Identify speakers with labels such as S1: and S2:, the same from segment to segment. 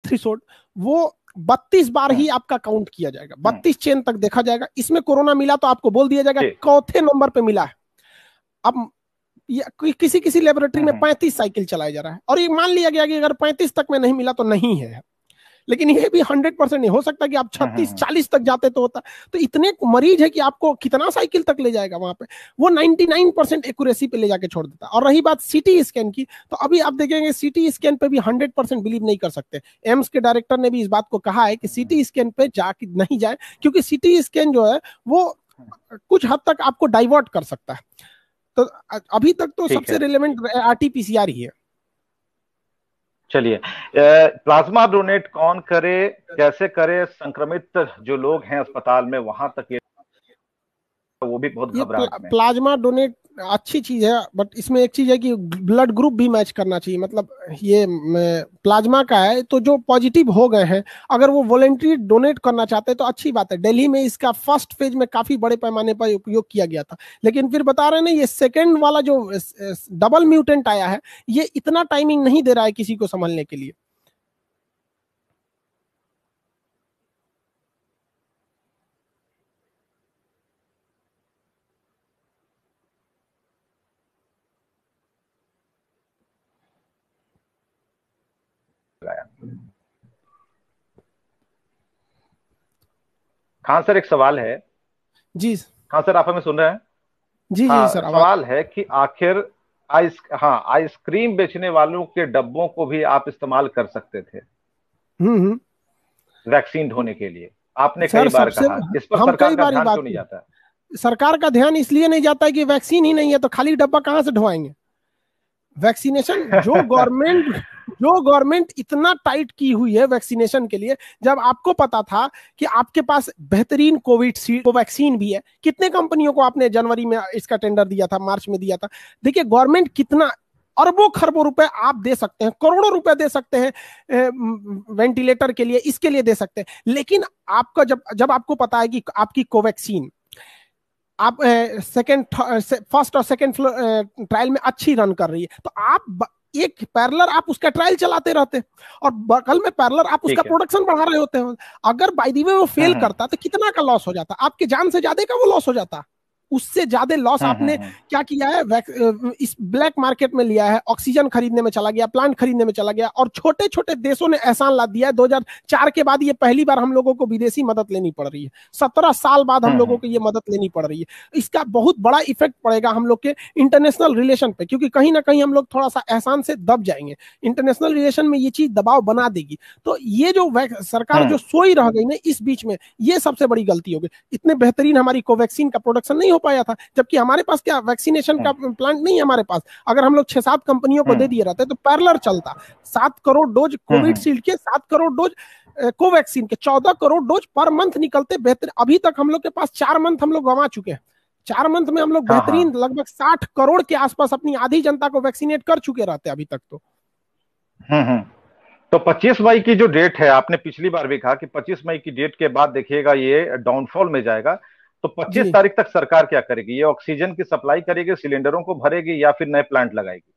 S1: Threshold, वो 32 बार ही आपका count किया जाएगा, 32 चेन तक देखा जाएगा। इसमें कोरोना मिला तो आपको बोल दिया जाएगा चौथे नंबर पे मिला है। अब किसी किसी लेबोरेटरी में 35 साइकिल चलाया जा रहा है और ये मान लिया गया कि अगर 35 तक में नहीं मिला तो नहीं है, लेकिन ये भी 100% नहीं हो सकता कि आप 36-40 तक जाते तो होता। तो इतने मरीज है कि आपको कितना साइकिल तक ले जाएगा वहां पे, वो 99% एक्यूरेसी पे ले जाके छोड़ देता। और रही बात सीटी स्कैन की, तो अभी आप देखेंगे सीटी स्कैन पे भी 100% बिलीव नहीं कर सकते। एम्स के डायरेक्टर ने भी इस बात को कहा है कि सीटी स्कैन पे जाके नहीं जाए, क्योंकि सीटी स्कैन जो है वो कुछ हद तक आपको डाइवर्ट कर सकता है। तो अभी तक तो सबसे रिलेवेंट आरटीपीसीआर ही है।
S2: चलिए, प्लाज्मा डोनेट कौन करे, कैसे करे? संक्रमित जो लोग हैं अस्पताल में वहां तक वो भी बहुत घबराहट में।
S1: प्लाज्मा डोनेट अच्छी चीज है, बट इसमें एक चीज है कि ब्लड ग्रुप भी मैच करना चाहिए। मतलब ये प्लाज्मा का है, तो जो पॉजिटिव हो गए हैं अगर वो वॉलेंटरी डोनेट करना चाहते हैं तो अच्छी बात है। दिल्ली में इसका फर्स्ट फेज में काफी बड़े पैमाने पर उपयोग किया गया था, लेकिन फिर बता रहे हैं ना, ये सेकेंड वाला जो डबल म्यूटेंट आया है, ये इतना टाइमिंग नहीं दे रहा है किसी को संभलने के लिए।
S2: खान सर, एक सवाल है।
S1: जी
S2: खान सर, आप हमें सुन रहे हैं?
S1: जी
S2: हाँ,
S1: जी सर।
S2: सवाल है कि आखिर आइसक्रीम बेचने वालों के डब्बों को भी आप इस्तेमाल कर सकते थे वैक्सीन ढोने के लिए। आपने
S1: सर
S2: कई बार कहा, इस पर
S1: हम
S2: सरकार
S1: कई
S2: का
S1: बार
S2: ध्यान
S1: बात
S2: क्यों नहीं जाता है?
S1: सरकार का ध्यान इसलिए नहीं जाता है कि वैक्सीन ही नहीं है, तो खाली डब्बा कहां से ढोएंगे? वैक्सीनेशन जो गवर्नमेंट इतना टाइट की हुई है वैक्सीनेशन के लिए, जब आपको पता था कि आपके पास बेहतरीन कोवैक्सीन भी है, कितने कंपनियों को आपने जनवरी में इसका टेंडर दिया था, मार्च में दिया था। देखिए गवर्नमेंट कितना अरबों खरबों रुपए आप दे सकते हैं, करोड़ों रुपए दे सकते हैं वेंटिलेटर के लिए, इसके लिए दे सकते हैं। लेकिन आपका जब आपको पता है कि आपकी कोवैक्सीन आप फर्स्ट और सेकंड ट्रायल में अच्छी रन कर रही है, तो आप एक पैरेलल आप उसका ट्रायल चलाते रहते और बगल में पैरेलल आप उसका प्रोडक्शन बढ़ा रहे होते हैं। अगर बाय द वे वो फेल करता तो कितना का लॉस हो जाता? आपके जान से ज्यादा का वो लॉस हो जाता। उससे ज्यादा लॉस आपने क्या किया है, इस ब्लैक मार्केट में लिया है, ऑक्सीजन खरीदने में चला गया, प्लांट खरीदने में चला गया, और छोटे छोटे देशों ने एहसान ला दिया है। 2004 के बाद ये पहली बार हम लोगों को विदेशी मदद लेनी पड़ रही है, 17 साल बाद हम लोगों को ये मदद लेनी पड़ रही है। इसका बहुत बड़ा इफेक्ट पड़ेगा हम लोग के इंटरनेशनल रिलेशन पे, क्योंकि कहीं ना कहीं हम लोग थोड़ा सा एहसान से दब जाएंगे। इंटरनेशनल रिलेशन में ये चीज दबाव बना देगी। तो ये जो सरकार जो सोई रह गई ना इस बीच में, ये सबसे बड़ी गलती हो गई। इतने बेहतरीन हमारी कोवैक्सीन का प्रोडक्शन नहीं पाया था, जबकि हमारे पास क्या वैक्सीनेशन का प्लांट नहीं है हमारे पास। अगर हम लोग 6-7 कंपनियों को दे दिए रहते तो पैरेलल चलता। 7 करोड़ डोज कोविशील्ड के, 7 करोड़ डोज कोवैक्सीन के, 14 करोड़ डोज पर मंथ निकलते। बेहतर अभी तक हम लोग के पास 4 मंथ हम लोग गंवा चुके हैं। 4 मंथ में हम लोग बेहतरीन लगभग 60 करोड़ के आसपास अपनी आधी जनता को वैक्सीनेट कर चुके रहते अभी तक।
S2: तो 25 मई की जो डेट है, आपने पिछली बार भी कहा कि 25 मई की डेट के बाद देखिएगा ये डाउनफॉल में जाएगा। तो 25 तारीख तक सरकार क्या करेगी? ये ऑक्सीजन की सप्लाई करेगी, सिलेंडरों को भरेगी, या फिर नए प्लांट लगाएगी?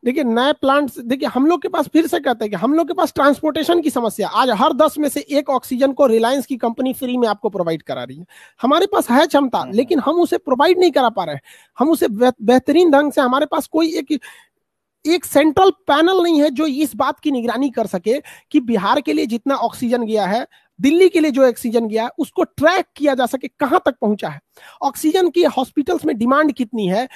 S1: देखिए नए प्लांट्स, देखिए हम लोग के पास फिर से कहते हैं कि हम लोग के पास ट्रांसपोर्टेशन की समस्या। आज हर 10 में से एक ऑक्सीजन को रिलायंस की कंपनी फ्री में आपको प्रोवाइड करा रही है। हमारे पास है क्षमता, लेकिन हम उसे प्रोवाइड नहीं करा पा रहे हैं। हम उसे बेहतरीन ढंग से, हमारे पास कोई एक सेंट्रल पैनल नहीं है जो इस बात की निगरानी कर सके कि बिहार के लिए जितना ऑक्सीजन गया है, दिल्ली के लिए जो ऑक्सीजन गया है, उसको ट्रैक किया जा सके कहां तक पहुंचा है, ऑक्सीजन की हॉस्पिटल्स में डिमांड कितनी है,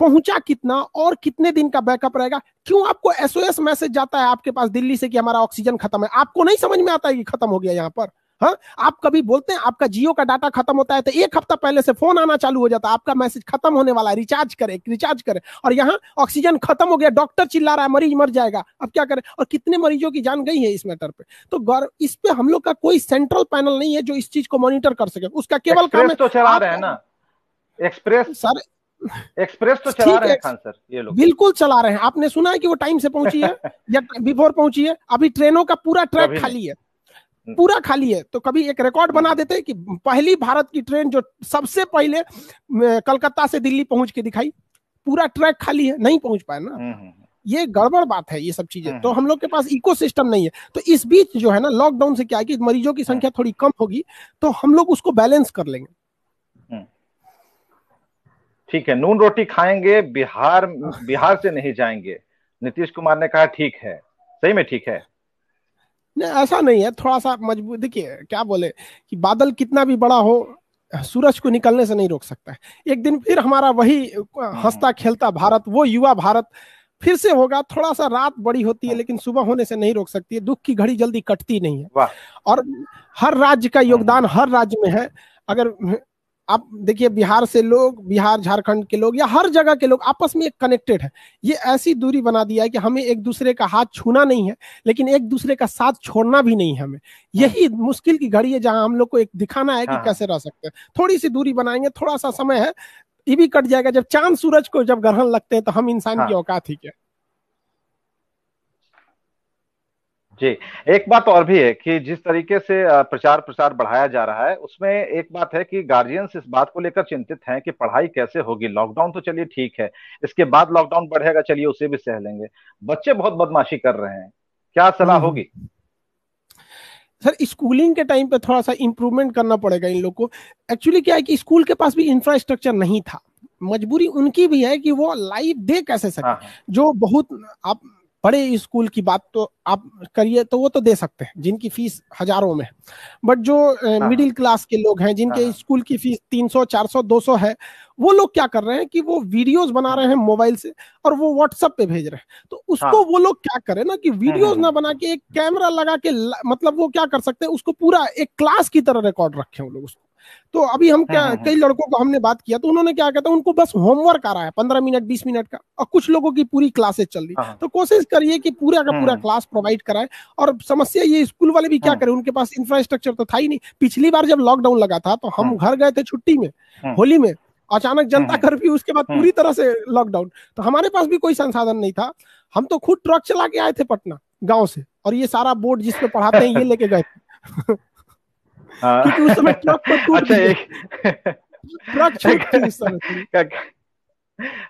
S1: पहुंचा कितना, और कितने दिन का बैकअप रहेगा। क्यों आपको एसओएस मैसेज जाता है आपके पास दिल्ली से कि हमारा ऑक्सीजन खत्म है, आपको नहीं समझ में आता है कि खत्म हो गया यहाँ पर? हाँ, आप कभी बोलते हैं आपका जियो का डाटा खत्म होता है तो 1 हफ्ता पहले से फोन आना चालू हो जाता है, आपका मैसेज खत्म होने वाला है, रिचार्ज करें। और यहाँ ऑक्सीजन खत्म हो गया, डॉक्टर चिल्ला रहा है मरीज मर जाएगा, अब क्या करें? और कितने मरीजों की जान गई है इस मैटर पे। तो इस पे हम लोग का कोई सेंट्रल पैनल नहीं है जो इस चीज को मॉनिटर कर सके। उसका केवल काम है
S2: तो चला रहे हैं ना एक्सप्रेस तो चला रहे हैं खान सर ये लोग।
S1: बिल्कुल चला रहे हैं। आपने सुना है कि वो टाइम से पहुंची है या बिफोर पहुंची है? अभी ट्रेनों का पूरा ट्रैक खाली है, पूरा खाली है। तो कभी एक रिकॉर्ड बना देते हैं कि पहली भारत की ट्रेन जो सबसे पहले कलकत्ता से दिल्ली पहुंच के दिखाई, पूरा ट्रैक खाली है, नहीं पहुंच पाया ना। ये गड़बड़ बात है, ये सब चीजें। तो
S2: हम्म।
S1: हम लोग के पास इकोसिस्टम नहीं है। तो इस बीच जो है ना, लॉकडाउन से क्या है कि मरीजों की
S2: हम्म।
S1: संख्या थोड़ी कम होगी, तो हम लोग उसको बैलेंस कर लेंगे।
S2: हम्म। ठीक है, नून रोटी खाएंगे, बिहार बिहार से नहीं जाएंगे, नीतीश कुमार ने कहा ठीक है। सही में ठीक है?
S1: नहीं, ऐसा नहीं है, थोड़ा सा मजबूत। देखिए क्या बोले कि बादल कितना भी बड़ा हो, सूरज को निकलने से नहीं रोक सकता है। एक दिन फिर हमारा वही
S2: हम्म।
S1: हंसता खेलता भारत, वो युवा भारत फिर से होगा। थोड़ा सा रात बड़ी होती है
S2: हम्म।
S1: लेकिन सुबह होने से नहीं रोक सकती है। दुख की घड़ी जल्दी कटती नहीं है।
S2: वाह।
S1: और हर राज्य का
S2: हम्म।
S1: योगदान हर राज्य में है। अगर आप देखिए, बिहार से लोग, बिहार झारखंड के लोग या हर जगह के लोग आपस में एक कनेक्टेड है। ये ऐसी दूरी बना दिया है कि हमें एक दूसरे का हाथ छूना नहीं है, लेकिन एक दूसरे का साथ छोड़ना भी नहीं है हमें।
S2: हम्म।
S1: यही मुश्किल की घड़ी है जहां हम लोग को एक दिखाना है कि
S2: हाँ, हाँ।
S1: कैसे रह सकते हैं। थोड़ी सी दूरी बनाएंगे, थोड़ा सा समय है, ये भी कट जाएगा। जब चांद सूरज को जब ग्रहण लगते हैं तो हम इंसान की
S2: हाँ
S1: औकात ही क्या।
S2: जी। एक बात और भी है कि जिस तरीके से प्रचार प्रसार बढ़ाया जा रहा है, उसमें एक बात है कि गार्जियंस इस बात को लेकर चिंतित हैं कि पढ़ाई कैसे होगी। लॉकडाउन तो चलिए ठीक है, इसके बाद लॉकडाउन बढ़ेगा, चलिए उसे भी सह लेंगे। बच्चे बहुत बदमाशी कर रहे हैं, क्या सलाह
S1: हम्म।
S2: होगी?
S1: सर, स्कूलिंग के टाइम पे थोड़ा सा इंप्रूवमेंट करना पड़ेगा इन लोग को। एक्चुअली क्या है कि स्कूल के पास भी इंफ्रास्ट्रक्चर नहीं था। मजबूरी उनकी भी है कि वो लाइव दे कैसे
S2: हाँ,
S1: सके।
S2: हाँ।
S1: जो बहुत, आप बड़े स्कूल की बात तो आप करिए तो वो तो दे सकते हैं जिनकी फीस हजारों में है। बट जो
S2: हाँ,
S1: मिडिल
S2: हाँ।
S1: क्लास के लोग हैं
S2: हाँ,
S1: जिनके
S2: हाँ।
S1: स्कूल की फीस 300 400 200 है, वो लोग क्या कर रहे हैं कि वो वीडियोस बना
S2: हम्म।
S1: रहे हैं मोबाइल से और वो व्हाट्सएप पे भेज रहे हैं। तो उसको
S2: हाँ।
S1: वो लोग क्या करें ना कि वीडियोस ना बना के एक कैमरा लगा के मतलब वो क्या कर सकते हैं, उसको पूरा एक क्लास की तरह रिकॉर्ड रखें वो लोग उसको। तो अभी हम क्या, कई लड़कों को हमने बात किया तो उन्होंने क्या कहता है, उनको बस होमवर्क आ रहा है 15 मिनट 20 मिनट का, और कुछ लोगों की पूरी क्लासेस चल रही।
S2: हाँ, हाँ।
S1: तो कोशिश करिए कि पूरा का पूरा
S2: हम्म।
S1: क्लास प्रोवाइड कराए। और समस्या ये, स्कूल वाले भी क्या
S2: हम्म।
S1: करें, उनके पास इंफ्रास्ट्रक्चर तो था ही नहीं। पिछली बार जब लॉकडाउन लगा था तो हम
S2: हम्म।
S1: घर गए थे छुट्टी में,
S2: हम्म।
S1: होली में। अचानक जनता
S2: हम्म।
S1: कर्फ्यू, उसके बाद
S2: हम्म।
S1: पूरी तरह से लॉकडाउन। तो हमारे पास भी कोई संसाधन नहीं था। हम तो खुद ट्रक चला के आए थे पटना गांव से, और ये सारा बोर्ड जिस पे पढ़ाते हैं ये लेके गए थे।
S2: हाँ।
S1: क्योंकि उस समय ट्रक तो छूट
S2: अच्छा,
S1: भी है।
S2: एक
S1: ट्रक छूट थी उस समय थोड़ी।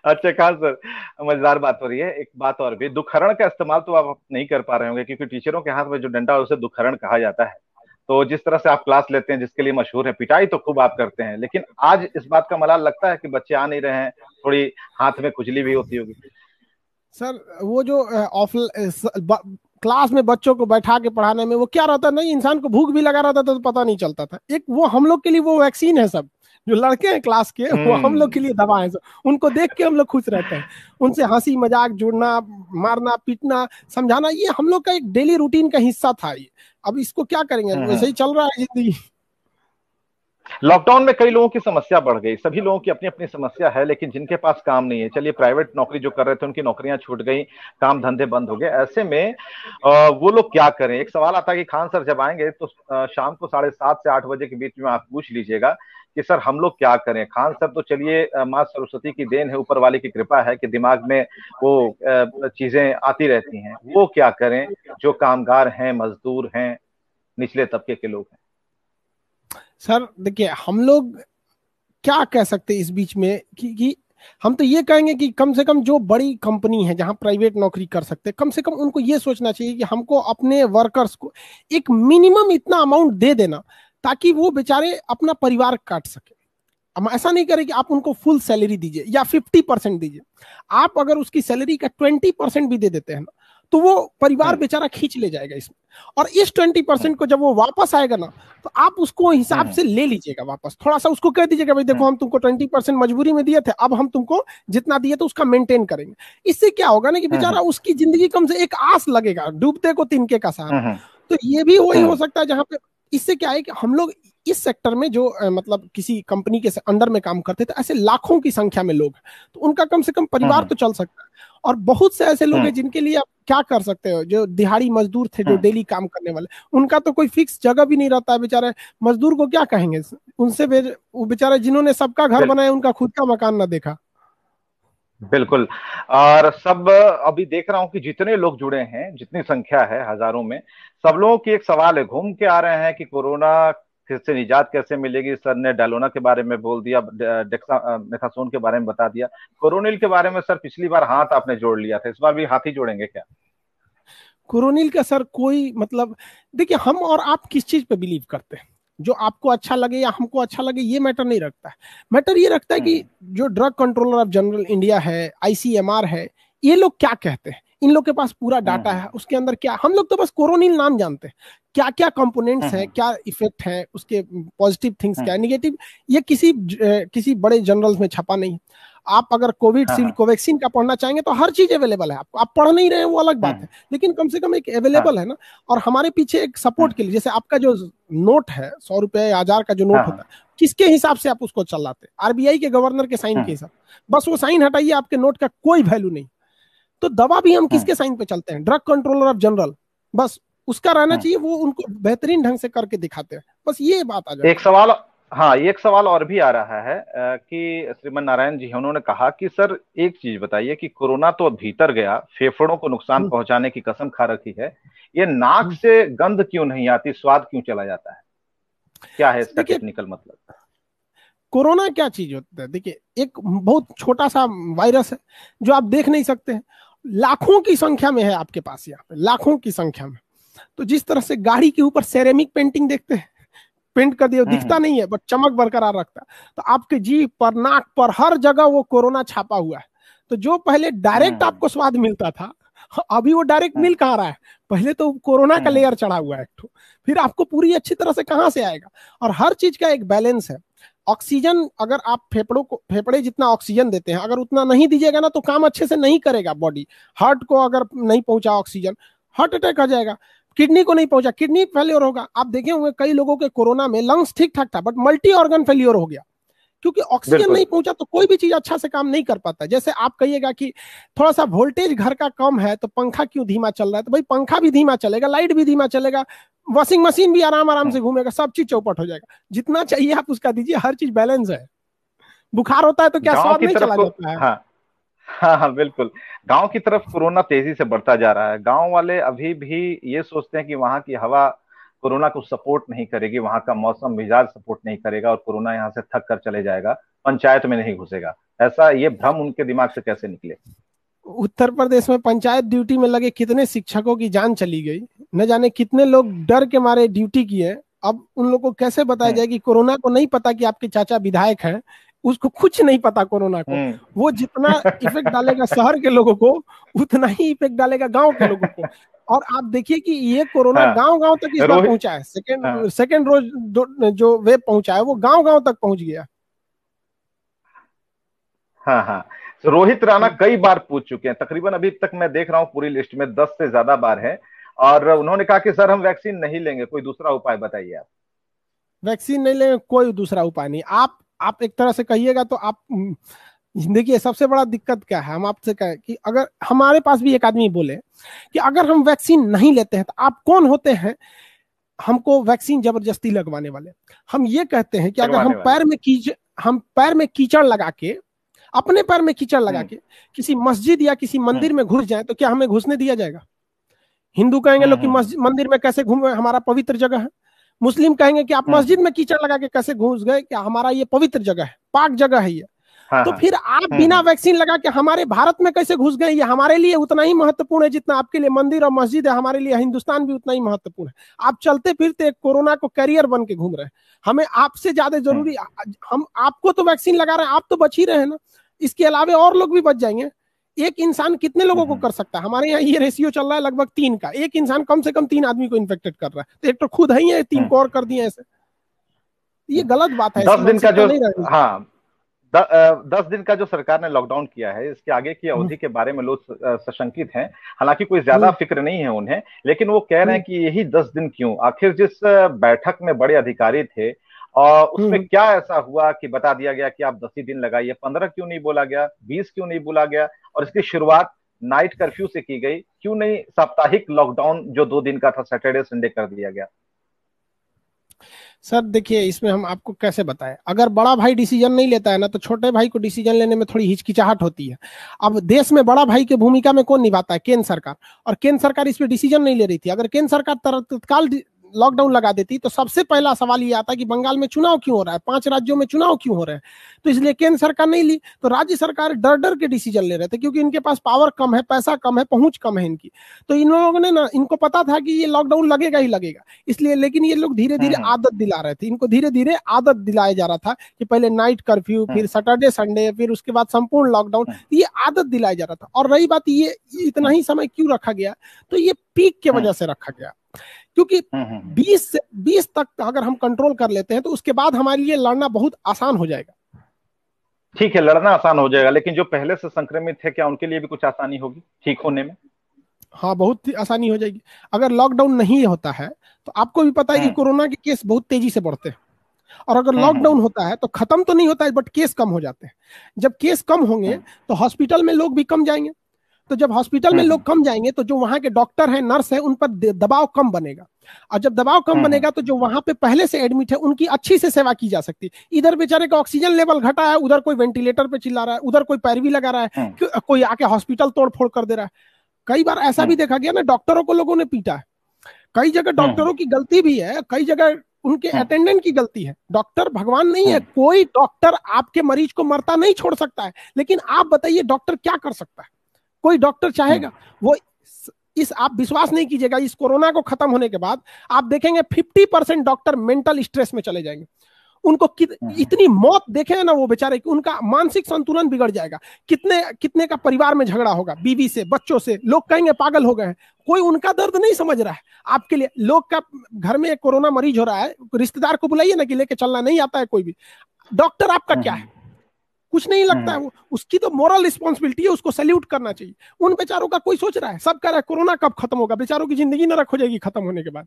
S2: अच्छा खान सर, मजेदार बात हो रही है। एक बात और भी, दुखहरण का इस्तेमाल तो आप नहीं कर पा रहे होंगे, क्योंकि टीचरों के हाथ में जो डंडा है उसे दुखहरण कहा जाता है। तो जिस तरह से आप क्लास लेते हैं, जिसके लिए मशहूर है, पिटाई तो खूब आप करते हैं, लेकिन आज इस बात का मलाल लगता है कि बच्चे आ नहीं रहे हैं, थोड़ी हाथ में खुजली भी होती होगी।
S1: सर, वो जो ऑफ क्लास में बच्चों को बैठा के पढ़ाने में वो क्या रहता है, नहीं इंसान को भूख भी लगा रहता था तो पता नहीं चलता था। एक वो हम लोग के लिए वो वैक्सीन है सब। जो लड़के हैं क्लास के, वो हम लोग के
S2: हम्म।
S1: लिए दवा है सब। उनको देख के हम लोग खुश रहते हैं। उनसे हंसी मजाक जुड़ना, मारना पीटना, समझाना, ये हम लोग का एक डेली रूटीन का हिस्सा था ये। अब इसको क्या करेंगे, वैसे ही चल रहा है जिंदगी।
S2: लॉकडाउन में कई लोगों की समस्या बढ़ गई, सभी लोगों की अपनी अपनी समस्या है, लेकिन जिनके पास काम नहीं है, चलिए प्राइवेट नौकरी जो कर रहे थे उनकी नौकरियां छूट गई, काम धंधे बंद हो गए, ऐसे में वो लोग क्या करें? एक सवाल आता है कि खान सर जब आएंगे तो शाम को 7:30 से 8 बजे के बीच में आप पूछ लीजिएगा कि सर हम लोग क्या करें। खान सर तो चलिए माँ सरस्वती की देन है, ऊपर वाले की कृपा है कि दिमाग में वो चीजें आती रहती हैं। वो क्या करें जो कामगार हैं, मजदूर हैं, निचले तबके के लोग हैं?
S1: सर देखिए, हम लोग क्या कह सकते हैं इस बीच में कि हम तो ये कहेंगे कि कम से कम जो बड़ी कंपनी है जहां प्राइवेट नौकरी कर सकते हैं, कम से कम उनको ये सोचना चाहिए कि हमको अपने वर्कर्स को एक मिनिमम इतना अमाउंट दे देना, ताकि वो बेचारे अपना परिवार काट सके। हम ऐसा नहीं करें कि आप उनको फुल सैलरी दीजिए या 50% दीजिए। आप अगर उसकी सैलरी का 20% भी दे देते हैं ना, तो वो परिवार
S2: हम्म।
S1: बेचारा खींच ले जाएगा इसमें। और इस ट्वेंटी
S2: हम्म।
S1: परसेंट को जब वो वापस आएगा ना, तो आप उसको हिसाब
S2: हम्म।
S1: से ले लीजिएगा वापस। थोड़ा सा उसको कह दीजिएगा, भाई देखो
S2: हम्म।
S1: हम तुमको 20% मजबूरी में दिए थे, अब हम तुमको जितना दिए तो उसका मेंटेन करेंगे। इससे क्या होगा ना कि
S2: हम्म।
S1: बेचारा उसकी जिंदगी कम से एक आस लगेगा, डूबते को तिनके का सहारा।
S2: हम्म।
S1: तो ये भी वही हो
S2: हम्म।
S1: सकता है जहां पे, इससे क्या है कि हम लोग इस सेक्टर में जो मतलब किसी कंपनी के अंडर में काम करते थे, ऐसे लाखों की संख्या में लोग हैं, तो उनका कम से कम परिवार
S2: हम्म।
S1: तो चल सकता है। और बहुत से ऐसे लोग
S2: हम्म।
S1: हैं जिनके लिए आप क्या कर सकते हो, जो दिहाड़ी मजदूर थे, जो
S2: हम्म।
S1: डेली काम करने वाले, उनका तो कोई फिक्स जगह भी नहीं रहता है बेचारे। मजदूर को क्या कहेंगे उनसे, वो बेचारे जिन्होंने सबका घर
S2: बिल,
S1: बनाया, उनका खुद का मकान ना देखा।
S2: बिल्कुल। और सब अभी देख रहा हूं कि जितने लोग जुड़े हैं, जितनी संख्या है हजारों में, सब लोगों की एक सवाल है, घूम के आ रहे हैं कि कोरोना फिर से निजात कैसे मिलेगी। सर ने डालोना के बारे में बोल दिया, मेथासोन के बारे में बता दिया। कोरोनिल के बारे में सर पिछली बार हाथ आपने जोड़ लिया था, इस बार भी हाथ ही जोड़ेंगे क्या?
S1: कोरोनिल का सर कोई मतलब, देखिए हम और आप किस चीज पे बिलीव करते हैं, जो आपको अच्छा लगे या हमको अच्छा लगे ये मैटर नहीं रखता है। मैटर ये रखता है कि जो drug controller of general India है, आईसीएमआर है, ये लोग क्या कहते हैं। इन लोग के पास पूरा डाटा है, उसके अंदर क्या, हम लोग तो बस कोरोनिल नाम जानते हैं, क्या क्या कंपोनेंट्स हैं, क्या इफेक्ट है उसके, पॉजिटिव थिंग्स क्या है, नेगेटिव, ये किसी बड़े जर्नल्स में छपा नहीं। आप अगर कोविडशील्ड कोवैक्सीन का पढ़ना चाहेंगे तो हर चीज अवेलेबल है आपको, आप पढ़ नहीं रहे हैं वो अलग बात है, लेकिन कम से कम एक अवेलेबल है ना। और हमारे पीछे एक सपोर्ट के लिए, जैसे आपका जो नोट है 100 रुपए 1000 का जो नोट होता है, किसके हिसाब से आप उसको चलाते? आरबीआई के गवर्नर के साइन के हिसाब, बस वो साइन हटाइए, आपके नोट का कोई वैल्यू नहीं। तो दवा भी हम किसके साइन पे चलते हैं? ड्रग कंट्रोलर ऑफ जनरल, बस उसका रहना चाहिए, वो उनको बेहतरीन ढंग से करके दिखाते हैं, बस ये बात आ जाए।
S2: एक सवाल, हाँ एक सवाल और भी आ रहा है कि श्रीमन नारायण जी हैं, उन्होंने कहा कि सर एक चीज बताइए कि कोरोना तो भीतर गया, फेफड़ों को नुकसान पहुंचाने की कसम खा रखी है, ये नाक से गंध क्यों नहीं आती, स्वाद क्यों चला जाता है? क्या है इसका टेक्निकल मतलब?
S1: कोरोना क्या चीज होता है? देखिए एक बहुत छोटा सा वायरस है जो आप देख नहीं सकते हैं, लाखों की संख्या में है आपके पास, यहाँ पे लाखों की संख्या में। तो जिस तरह से गाड़ी के ऊपर सेरेमिक पेंटिंग देखते हैं, पेंट कर दिया, दिखता नहीं है बट चमक बरकरार रखता है, तो आपके जीभ पर, नाक पर, हर जगह वो कोरोना छापा हुआ है। तो जो पहले डायरेक्ट आपको स्वाद मिलता था, अभी वो डायरेक्ट मिल कहाँ रहा है? पहले तो कोरोना का लेयर चढ़ा हुआ है एक तो, फिर आपको पूरी अच्छी तरह से कहां से आएगा? और हर चीज का एक बैलेंस है। ऑक्सीजन अगर आप फेफड़े जितना ऑक्सीजन देते हैं, अगर उतना नहीं दीजिएगा ना तो काम अच्छे से नहीं करेगा बॉडी। हार्ट को अगर नहीं पहुंचा ऑक्सीजन, हार्ट अटैक आ जाएगा। किडनी को नहीं पहुंचा, किडनी फेलियर होगा। आप देखे होंगे कई लोगों के कोरोना में लंग्स ठीक ठाक था बट मल्टी ऑर्गन फेलियर हो गया, क्योंकि ऑक्सीजन नहीं पहुंचा तो कोई भी चीज अच्छा से काम नहीं कर पाता। जैसे आप कहिएगा कि थोड़ा सा वोल्टेज घर का कम है तो पंखा क्यों धीमा चल रहा है, तो भाई पंखा भी धीमा चलेगा, लाइट भी धीमा चलेगा, वॉशिंग मशीन भी आराम आराम से घूमेगा, सब चीज चौपट हो जाएगा। जितना चाहिए आप उसका दीजिए, हर चीज बैलेंस है। बुखार होता है तो क्या स्वाद नहीं चला जाता है?
S2: हाँ हाँ हाँ बिल्कुल। गांव की तरफ कोरोना तेजी से बढ़ता जा रहा है। गांव वाले अभी भी ये सोचते हैं कि वहां की हवा कोरोना को सपोर्ट नहीं करेगी, वहां का मौसम मिजाज सपोर्ट नहीं करेगा और कोरोना यहाँ से थक कर चले जाएगा, पंचायत में नहीं घुसेगा। ऐसा ये भ्रम उनके दिमाग से कैसे निकले?
S1: उत्तर प्रदेश में पंचायत ड्यूटी में लगे कितने शिक्षकों की जान चली गई, न जाने कितने लोग डर के मारे ड्यूटी किए। अब उन लोगों को कैसे बताया जाए कि कोरोना को नहीं पता कि आपके चाचा विधायक हैं, उसको कुछ नहीं पता कोरोना को। वो जितना इफेक्ट डालेगा शहर के लोगों को, उतना ही इफेक्ट डालेगा गांव के लोगों को। और आप देखिए कि ये कोरोना गांव गांव तक इस बार पहुंचा है। सेकेंड रोज जो वेब पहुंचा है वो गांव गांव तक पहुंच गया।
S2: हाँ हाँ, तो रोहित राणा कई बार पूछ चुके हैं, तकरीबन अभी तक मैं देख रहा हूँ पूरी लिस्ट में 10 से ज्यादा बार है, और उन्होंने कहा कि सर हम वैक्सीन नहीं लेंगे, कोई दूसरा उपाय बताइए आप।
S1: वैक्सीन नहीं लेंगे, कोई दूसरा उपाय नहीं। आप एक तरह से कहिएगा तो आप देखिए सबसे बड़ा दिक्कत क्या है, हम आपसे कहें कि अगर हमारे पास भी एक आदमी बोले कि अगर हम वैक्सीन नहीं लेते हैं तो आप कौन होते हैं हमको वैक्सीन जबरदस्ती लगवाने वाले? हम ये कहते हैं कि अगर हम पैर में कीचड़ लगा के, अपने पैर में कीचड़ लगा के किसी मस्जिद या किसी मंदिर में घुस जाए तो क्या हमें घुसने दिया जाएगा? हिंदू कहेंगे लोग कि मंदिर में कैसे घूमे, हमारा पवित्र जगह है। मुस्लिम कहेंगे कि आप मस्जिद में कीचड़ लगा के कैसे घुस गए, क्या हमारा ये पवित्र जगह है, पाक जगह है ये। तो फिर आप बिना वैक्सीन लगा के हमारे भारत में कैसे घुस गए? ये हमारे लिए उतना ही महत्वपूर्ण है जितना आपके लिए मंदिर और मस्जिद है, हमारे लिए हिंदुस्तान भी उतना ही महत्वपूर्ण है। आप चलते फिरते कोरोना को कैरियर बन के घूम रहे हैं, हमें आपसे ज्यादा जरूरी, हम आपको तो वैक्सीन लगा रहे हैं, आप तो बच ही रहे हैं ना, इसके अलावा और लोग भी बच जाएंगे। एक इंसान कितने लोगों को कर सकता है? हमारे यहाँ ये रेशियो चल रहा है लगभग 3 का, एक इंसान कम से कम 3 आदमी को इन्फेक्टेड कर रहा है, तो एक तो खुद ही है, 3 को और कर दिए ऐसे। ये गलत बात है।
S2: 10 दिन का जो 10 दिन का जो सरकार ने लॉकडाउन किया है, इसके आगे की अवधि के बारे में लोग सशंकित हैं। हालांकि कोई ज्यादा फिक्र नहीं है उन्हें, लेकिन वो कह रहे हैं कि यही 10 दिन क्यों? आखिर जिस बैठक में बड़े अधिकारी थे और उसमें क्या ऐसा हुआ कि बता दिया गया कि आप 10 ही दिन लगाइए? 15 क्यों नहीं बोला गया? 20 क्यों नहीं बोला गया? और इसकी शुरुआत नाइट कर्फ्यू से की गई, क्यों नहीं साप्ताहिक लॉकडाउन जो 2 दिन का था, सैटरडे संडे कर दिया गया?
S1: सर देखिए, इसमें हम आपको कैसे बताएं, अगर बड़ा भाई डिसीजन नहीं लेता है ना तो छोटे भाई को डिसीजन लेने में थोड़ी हिचकिचाहट होती है। अब देश में बड़ा भाई की भूमिका में कौन निभाता है? केंद्र सरकार। और केंद्र सरकार इस पे डिसीजन नहीं ले रही थी। अगर केंद्र सरकार तत्काल लॉकडाउन लगा देती तो सबसे पहला सवाल ये आता कि बंगाल में चुनाव क्यों हो रहा है, 5 राज्यों में चुनाव क्यों हो रहे हैं। तो इसलिए केंद्र सरकार नहीं ली, तो राज्य सरकार डर डर के डिसीजन ले रहे थे, क्योंकि इनके पास पावर कम है, पैसा कम है, पहुंच कम है इनकी। तो इन लोगों ने ना, इनको पता था कि ये लॉकडाउन लगेगा ही लगेगा, इसलिए, लेकिन ये लोग धीरे धीरे आदत दिला रहे थे, इनको धीरे धीरे आदत दिलाया जा रहा था कि पहले नाइट कर्फ्यू, फिर सैटरडे संडे, फिर उसके बाद संपूर्ण लॉकडाउन, ये आदत दिलाया जा रहा था। और रही बात ये इतना ही समय क्यों रखा गया, तो ये पीक के वजह से रखा गया, क्योंकि 20 तक अगर हम कंट्रोल कर लेते हैं तो उसके बाद हमारे लिए लड़ना बहुत आसान हो जाएगा।
S2: ठीक है, लड़ना आसान हो जाएगा, लेकिन जो पहले से संक्रमित थे क्या उनके लिए भी कुछ आसानी होगी ठीक होने में?
S1: हाँ, बहुत आसानी हो जाएगी। अगर लॉकडाउन नहीं होता है तो आपको भी पता है कि कोरोना के केस बहुत तेजी से बढ़ते हैं, और अगर लॉकडाउन होता है तो खत्म तो नहीं होता है, बट केस कम हो जाते हैं। जब केस कम होंगे तो हॉस्पिटल में लोग भी कम जाएंगे, तो जब हॉस्पिटल में लोग कम जाएंगे तो जो वहां के डॉक्टर हैं, नर्स है, उन पर दबाव कम बनेगा, और जब दबाव कम बनेगा तो जो वहां पे पहले से एडमिट है उनकी अच्छी से सेवा की जा सकती है। इधर बेचारे का ऑक्सीजन लेवल घटा है, उधर कोई वेंटिलेटर पे चिल्ला रहा है, उधर कोई पैरवी लगा रहा है, कोई आके हॉस्पिटल तोड़ फोड़ कर दे रहा है। कई बार ऐसा भी देखा गया ना, डॉक्टरों को लोगों ने पीटा है, कई जगह डॉक्टरों की गलती भी है, कई जगह उनके अटेंडेंट की गलती है। डॉक्टर भगवान नहीं है, कोई डॉक्टर आपके मरीज को मरता नहीं छोड़ सकता है, लेकिन आप बताइए डॉक्टर क्या कर सकता है? कोई डॉक्टर चाहेगा वो इस, आप विश्वास नहीं कीजिएगा, इस कोरोना को खत्म होने के बाद आप देखेंगे 50% डॉक्टर मेंटल स्ट्रेस में चले जाएंगे। उनको इतनी मौत देखे ना वो बेचारे, उनका मानसिक संतुलन बिगड़ जाएगा। कितने कितने का परिवार में झगड़ा होगा, बीवी से, बच्चों से, लोग कहेंगे पागल हो गए हैं। कोई उनका दर्द नहीं समझ रहा है। आपके लिए लोग का घर में एक कोरोना मरीज हो रहा है, रिश्तेदार को बुलाइए ना कि लेके चलना नहीं आता है कोई भी, डॉक्टर आपका क्या है? कुछ नहीं लगता है वो, उसकी तो मोरल रिस्पॉन्सिबिलिटी है, उसको सैल्यूट करना चाहिए। उन बेचारों का कोई सोच रहा है? सब कह रहा है कोरोना कब खत्म होगा, बेचारों की जिंदगी नरक हो जाएगी खत्म होने के बाद।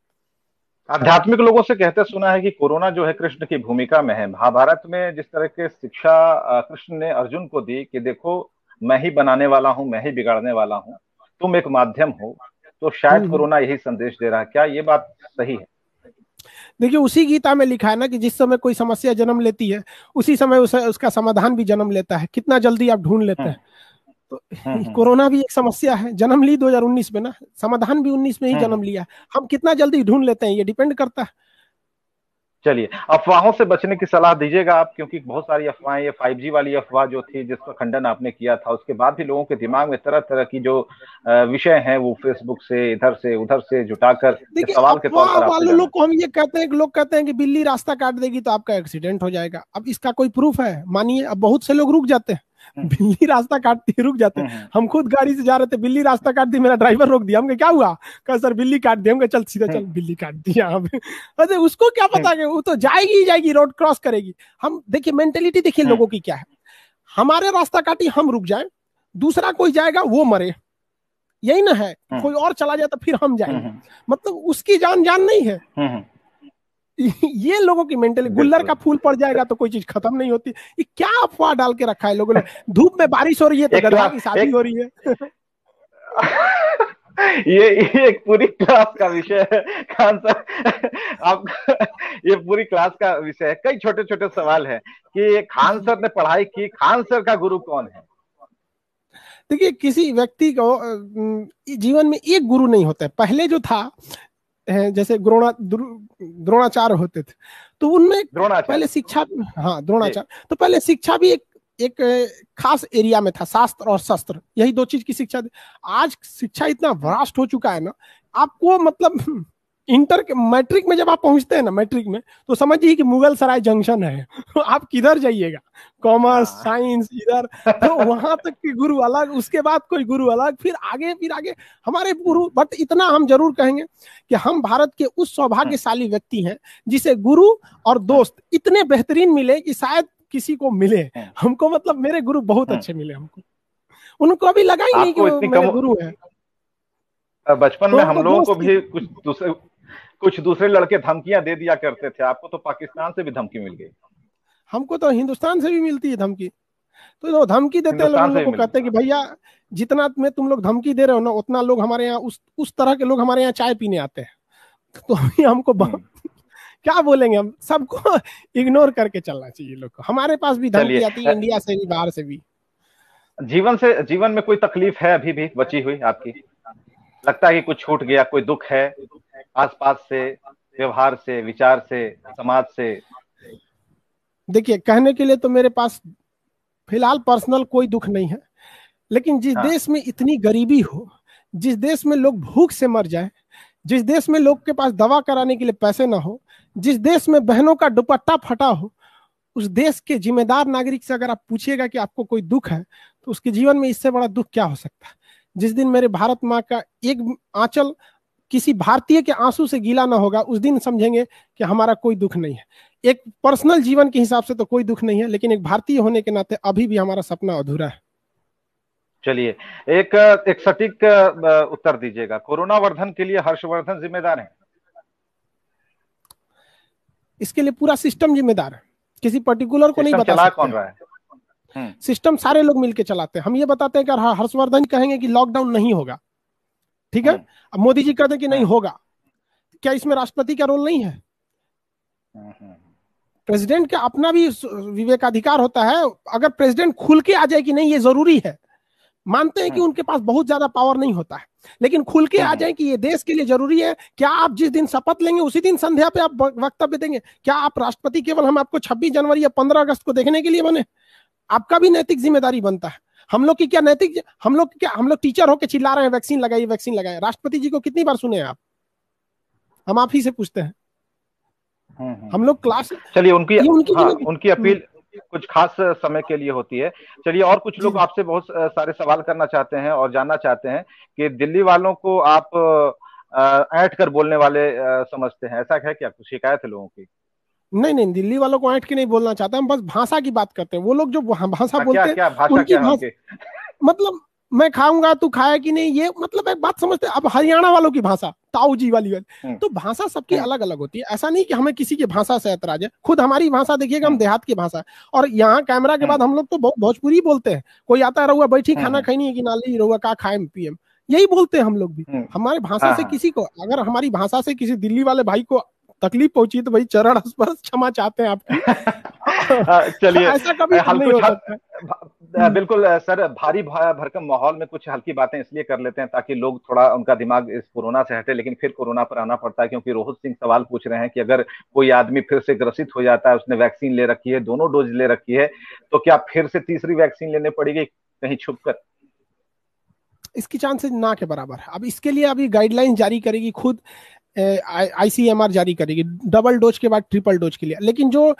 S2: आध्यात्मिक लोगों से कहते सुना है कि कोरोना जो है कृष्ण की भूमिका में है। महाभारत में जिस तरह के शिक्षा कृष्ण ने अर्जुन को दी कि देखो मैं ही बनाने वाला हूं, मैं ही बिगाड़ने वाला हूं, तुम एक माध्यम हो, तो शायद कोरोना यही संदेश दे रहा है। क्या ये बात सही है?
S1: देखिए, उसी गीता में लिखा है ना कि जिस समय कोई समस्या जन्म लेती है उसी समय उसका समाधान भी जन्म लेता है। कितना जल्दी आप ढूंढ लेते हैं। तो कोरोना भी एक समस्या है, जन्म ली 2019 में ना, समाधान भी 19 में ही जन्म लिया। हम कितना जल्दी ढूंढ लेते हैं ये डिपेंड करता है।
S2: चलिए, अफवाहों से बचने की सलाह दीजिएगा आप, क्योंकि बहुत सारी अफवाहें, ये 5G वाली अफवाह जो थी जिसका खंडन आपने किया था, उसके बाद भी लोगों के दिमाग में तरह तरह की जो विषय हैं वो फेसबुक से इधर से उधर से जुटाकर सवाल के तौर पर
S1: वाले लोग को हम ये कहते हैं कि लोग कहते हैं कि बिल्ली रास्ता काट देगी तो आपका एक्सीडेंट हो जाएगा। अब इसका कोई प्रूफ है? मानिए अब बहुत से लोग रुक जाते हैं, बिल्ली रास्ता काटती है रुक जाते हैं। हम खुद गाड़ी से जा रहे थे, बिल्ली रास्ता काट दी, मेरा ड्राइवर रोक दिया, हमने क्या हुआ? कहा सर बिल्ली काट दी। हमने चल सीधा चल, बिल्ली काट दी यहाँ पे। अरे उसको क्या पता कि वो तो जाएगी ही जाएगी, रोड क्रॉस करेगी। हम देखिए मेंटेलिटी देखिए लोगों की क्या है, हमारे रास्ता काटी हम रुक जाए, दूसरा कोई जाएगा वो मरे, यही ना है। कोई और चला जाए तो फिर हम जाएंगे, मतलब उसकी जान नहीं है। ये लोगों की मेंटली, गुल्लर का फूल पड़ जाएगा तो कोई चीज खत्म नहीं होती। ये क्या अफवाह डाल के रखा है लोगों ने। धूप में बारिश हो रही है तो गधा की शादी हो रही है।
S2: ये एक पूरी क्लास का विषय है खान सर, आप ये पूरी क्लास का विषय है। कई छोटे छोटे सवाल है कि खान सर ने पढ़ाई की, खान सर का गुरु कौन है?
S1: देखिए, किसी व्यक्ति को जीवन में एक गुरु नहीं होता है। पहले जो था जैसे द्रोणाचार्य होते थे, तो उनमें पहले शिक्षा, हाँ द्रोणाचार्य, तो पहले शिक्षा भी एक खास एरिया में था, शास्त्र और शस्त्र, यही दो चीज की शिक्षा। आज शिक्षा इतना वास्ट हो चुका है ना, आपको मतलब इंटर के मैट्रिक में जब आप पहुंचते हैं ना, मैट्रिक में तो समझिए कि मुगल सराय जंक्शन है। आप किधर जाइएगा, कॉमर्स साइंस इधर, तो वहां तक के गुरु अलग, उसके बाद कोई गुरु अलग, फिर आगे हमारे गुरु। बट इतना हम जरूर कहेंगे कि हम भारत के उस सौभाग्यशाली व्यक्ति हैं जिसे गुरु और दोस्त इतने बेहतरीन मिले कि शायद किसी को मिले। हमको मतलब मेरे गुरु बहुत अच्छे मिले हमको, उनको अभी लगा ही नहीं कि वो मेरे गुरु है।
S2: बचपन में हम लोगों को भी कुछ दूसरे लड़के धमकियां दे दिया करते थे, आपको तो पाकिस्तान से भी धमकी मिल गई।
S1: हमको तो हिंदुस्तान से भी मिलती है धमकी। तो धमकी देते हैं लोगों को, कहते हैं कि भैया जितना में तुम लोग धमकी दे रहे हो ना, उतना लोग हमारे यहाँ उस तरह के लोग हमारे यहाँ चाय पीने आते हैं। तो हमको क्या बोलेंगे, हम सबको इग्नोर करके चलना चाहिए लोग को। हमारे पास भी धमकी आती है, इंडिया से भी, बाहर से भी।
S2: जीवन में कोई तकलीफ है अभी भी बची हुई आपकी? लगता है कि कुछ छूट गया, कोई दुख है आसपास से, व्यवहार से, विचार से, समाज से?
S1: देखिए, कहने के लिए तो मेरे पास फिलहाल पर्सनल कोई दुख नहीं है, लेकिन जिस
S2: हाँ।
S1: देश में इतनी गरीबी हो, जिस देश में लोग भूख से मर जाए, जिस देश में लोग के पास दवा कराने के लिए पैसे ना हो, जिस देश में बहनों का दुपट्टा फटा हो, उस देश के जिम्मेदार नागरिक से अगर आप पूछिएगा कि आपको कोई दुख है, तो उसके जीवन में इससे बड़ा दुख क्या हो सकता है। जिस दिन मेरे भारत माँ का एक आंचल किसी भारतीय के आंसू से गीला ना होगा, उस दिन समझेंगे कि हमारा कोई दुख नहीं है। एक पर्सनल जीवन के हिसाब से तो कोई दुख नहीं है, लेकिन एक भारतीय होने के नाते अभी भी हमारा सपना अधूरा है।
S2: चलिए, एक एक सटीक उत्तर दीजिएगा, कोरोना वर्धन के लिए हर्षवर्धन जिम्मेदार है?
S1: इसके लिए पूरा सिस्टम जिम्मेदार है, किसी पर्टिकुलर को नहीं
S2: सिस्टम
S1: बता
S2: चला
S1: सकते।
S2: कौन रहा है?
S1: सिस्टम सारे लोग मिलकर चलाते हैं। हम ये बताते हैं कि हर्षवर्धन कहेंगे कि लॉकडाउन नहीं होगा, ठीक है, अब मोदी जी कहते हैं कि नहीं होगा, क्या इसमें राष्ट्रपति का रोल नहीं है? प्रेसिडेंट का अपना भी विवेकाधिकार होता है। अगर प्रेसिडेंट खुल के आ जाए कि नहीं ये जरूरी है, मानते हैं कि उनके पास बहुत ज्यादा पावर नहीं होता है, लेकिन खुल के आ जाए कि ये देश के लिए जरूरी है, क्या आप जिस दिन शपथ लेंगे उसी दिन संध्या पे आप वक्तव्य देंगे? क्या आप राष्ट्रपति केवल हम आपको 26 जनवरी या 15 अगस्त को देखने के लिए बने? आपका भी नैतिक जिम्मेदारी बनता है। हम लोग की क्या नैतिक, हम लोग टीचर होकर चिल्ला रहे हैं वैक्सीन लगाइए वैक्सीन लगाए, राष्ट्रपति जी को कितनी बार सुने आप? हम आप ही से पूछते हैं। हम लोग क्लास,
S2: चलिए, उनकी
S1: उनकी
S2: उनकी अपील कुछ खास समय के लिए होती है। चलिए, और कुछ लोग आपसे बहुत सारे सवाल करना चाहते हैं और जानना चाहते हैं कि दिल्ली वालों को आप ऐंठ कर बोलने वाले समझते हैं, ऐसा है क्या? कुछ शिकायत है लोगों की?
S1: नहीं नहीं, दिल्ली वालों को ऐंठ के नहीं बोलना चाहता, हम बस भाषा की बात करते हैं। वो लोग जो भाषा बोलते हैं,
S2: क्या भाषा
S1: उनकी
S2: क्या है
S1: भाषा, मतलब मैं खाऊंगा तू खाया कि नहीं, ये मतलब एक बात समझते हैं। अब हरियाणा वालों की भाषा ताऊ जी वाली तो भाषा सबकी अलग अलग होती है। ऐसा नहीं कि हमें किसी की भाषा से ऐतराज है, खुद हमारी भाषा देखिएगा, हम देहात की भाषा है, और यहाँ कैमरा के बाद हम लोग तो बहुत भोजपुरी बोलते हैं। कोई आता है, रहुआ बैठी खाना खाई नहीं कि नाली रहुआ का खाए पीएम, यही बोलते हैं हम लोग भी। हमारे भाषा से किसी को, अगर हमारी भाषा से किसी दिल्ली वाले भाई को तकलीफ पहुंची तो भाई चरण स्पर्श क्षमा चाहते हैं आपकी।
S2: चलिए,
S1: ऐसा कभी नहीं हो सकता।
S2: बिल्कुल सर, भारी भरकम माहौल में कुछ हल्की बातें इसलिए कर लेते हैं ताकि लोग थोड़ा, उनका दिमाग इस कोरोना से हटे, लेकिन फिर कोरोना पर आना पड़ता है, क्योंकि रोहित सिंह सवाल पूछ रहे हैं कि अगर कोई आदमी फिर से ग्रसित हो जाता है, उसने वैक्सीन ले रखी है, दोनों डोज ले रखी है, तो क्या फिर से तीसरी वैक्सीन लेने पड़ेगी कहीं छुप कर?
S1: इसकी चांसेस ना के बराबर है। अब इसके लिए अभी गाइडलाइन जारी करेगी खुद आईसीएमआर जारी करेगी, डबल डोज के बाद ट्रिपल डोज के लिए। लेकिन जो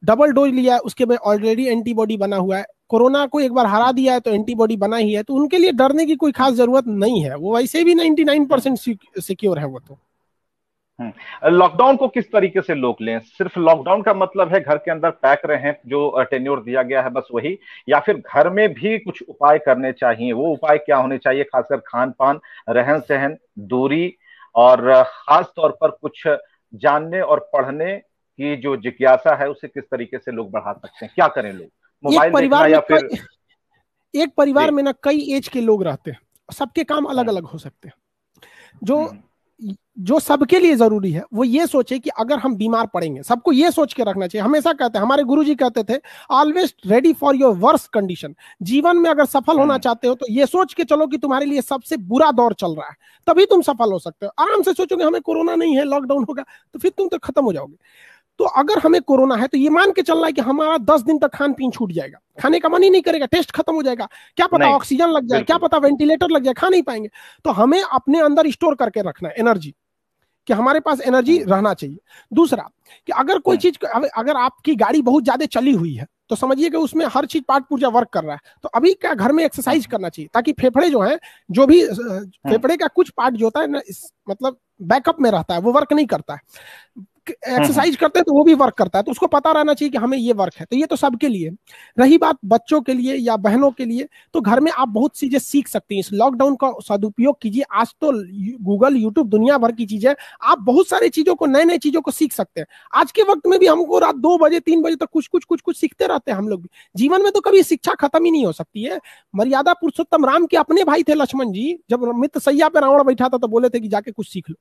S1: डबल डोज लिया है उसके में ऑलरेडी एंटीबॉडी बना हुआ है, कोरोना को एक बार हरा दिया है तो एंटीबॉडी बना ही है, तो उनके लिए डरने की कोई खास जरूरत नहीं है। वो वैसे भी 99% सिक्योर है वो तो।
S2: लॉकडाउन को किस तरीके से लोग लें? सिर्फ लॉकडाउन का मतलब है घर के अंदर पैक रहें, जो टेन्योर दिया गया है बस वही, या फिर घर में भी कुछ उपाय करने चाहिए? वो उपाय क्या होने चाहिए, खासकर खान पान, रहन सहन, दूरी, और खास तौर पर कुछ जानने और पढ़ने की जो जिज्ञासा है उसे किस तरीके से लोग बढ़ा सकते हैं? क्या करें लोग? मोबाइल देखना या फिर?
S1: एक परिवार में ना कई एज के लोग रहते हैं, सबके काम अलग अलग हो सकते हैं। जो सबके लिए जरूरी है वो ये सोचे कि अगर हम बीमार पड़ेंगे, सबको ये सोच के रखना चाहिए। हमेशा कहते हैं, हमारे गुरुजी कहते थे, always ready for your worst condition. जीवन में अगर सफल होना चाहते हो तो ये सोच के चलो कि तुम्हारे लिए सबसे बुरा दौर चल रहा है, तभी तुम सफल हो सकते हो। आराम से सोचोगे हमें कोरोना नहीं है, लॉकडाउन होगा, तो फिर तुम तो खत्म हो जाओगे। तो अगर हमें कोरोना है तो ये मान के चलना है कि हमारा 10 दिन तक खान पीन छूट जाएगा, खाने का मन ही नहीं करेगा, टेस्ट खत्म हो जाएगा, क्या पता ऑक्सीजन लग जाए, क्या पता वेंटिलेटर लग जाए, खा नहीं पाएंगे। तो हमें अपने अंदर स्टोर करके रखना है एनर्जी, कि हमारे पास एनर्जी रहना चाहिए। दूसरा कि अगर कोई चीज, अगर आपकी गाड़ी बहुत ज्यादा चली हुई है तो समझिए कि उसमें हर चीज पार्ट पुर्जा वर्क कर रहा है, तो अभी क्या घर में एक्सरसाइज करना चाहिए, ताकि फेफड़े जो है, जो भी फेफड़े का कुछ पार्ट जो होता है ना, मतलब बैकअप में रहता है, वो वर्क नहीं करता है। एक्सरसाइज करते हैं तो वो भी वर्क करता है, तो उसको पता रहना चाहिए कि हमें ये वर्क है। तो ये तो सबके लिए। रही बात बच्चों के लिए या बहनों के लिए, तो घर में आप बहुत चीजें सीख सकती हैं। इस लॉकडाउन का सदुपयोग कीजिए। आज तो गूगल, यूट्यूब, दुनिया भर की चीजें, आप बहुत सारी चीजों को, नए नए चीजों को सीख सकते हैं। आज के वक्त में भी हमको रात 2 बजे 3 बजे तक कुछ सीखते रहते हैं हम लोग भी। जीवन में तो कभी शिक्षा खत्म ही नहीं हो सकती है। मर्यादा पुरुषोत्तम राम के अपने भाई थे लक्ष्मण जी, जब मित्र सैया पे रावण बैठा था तो बोले थे कि जाके कुछ सीख लो।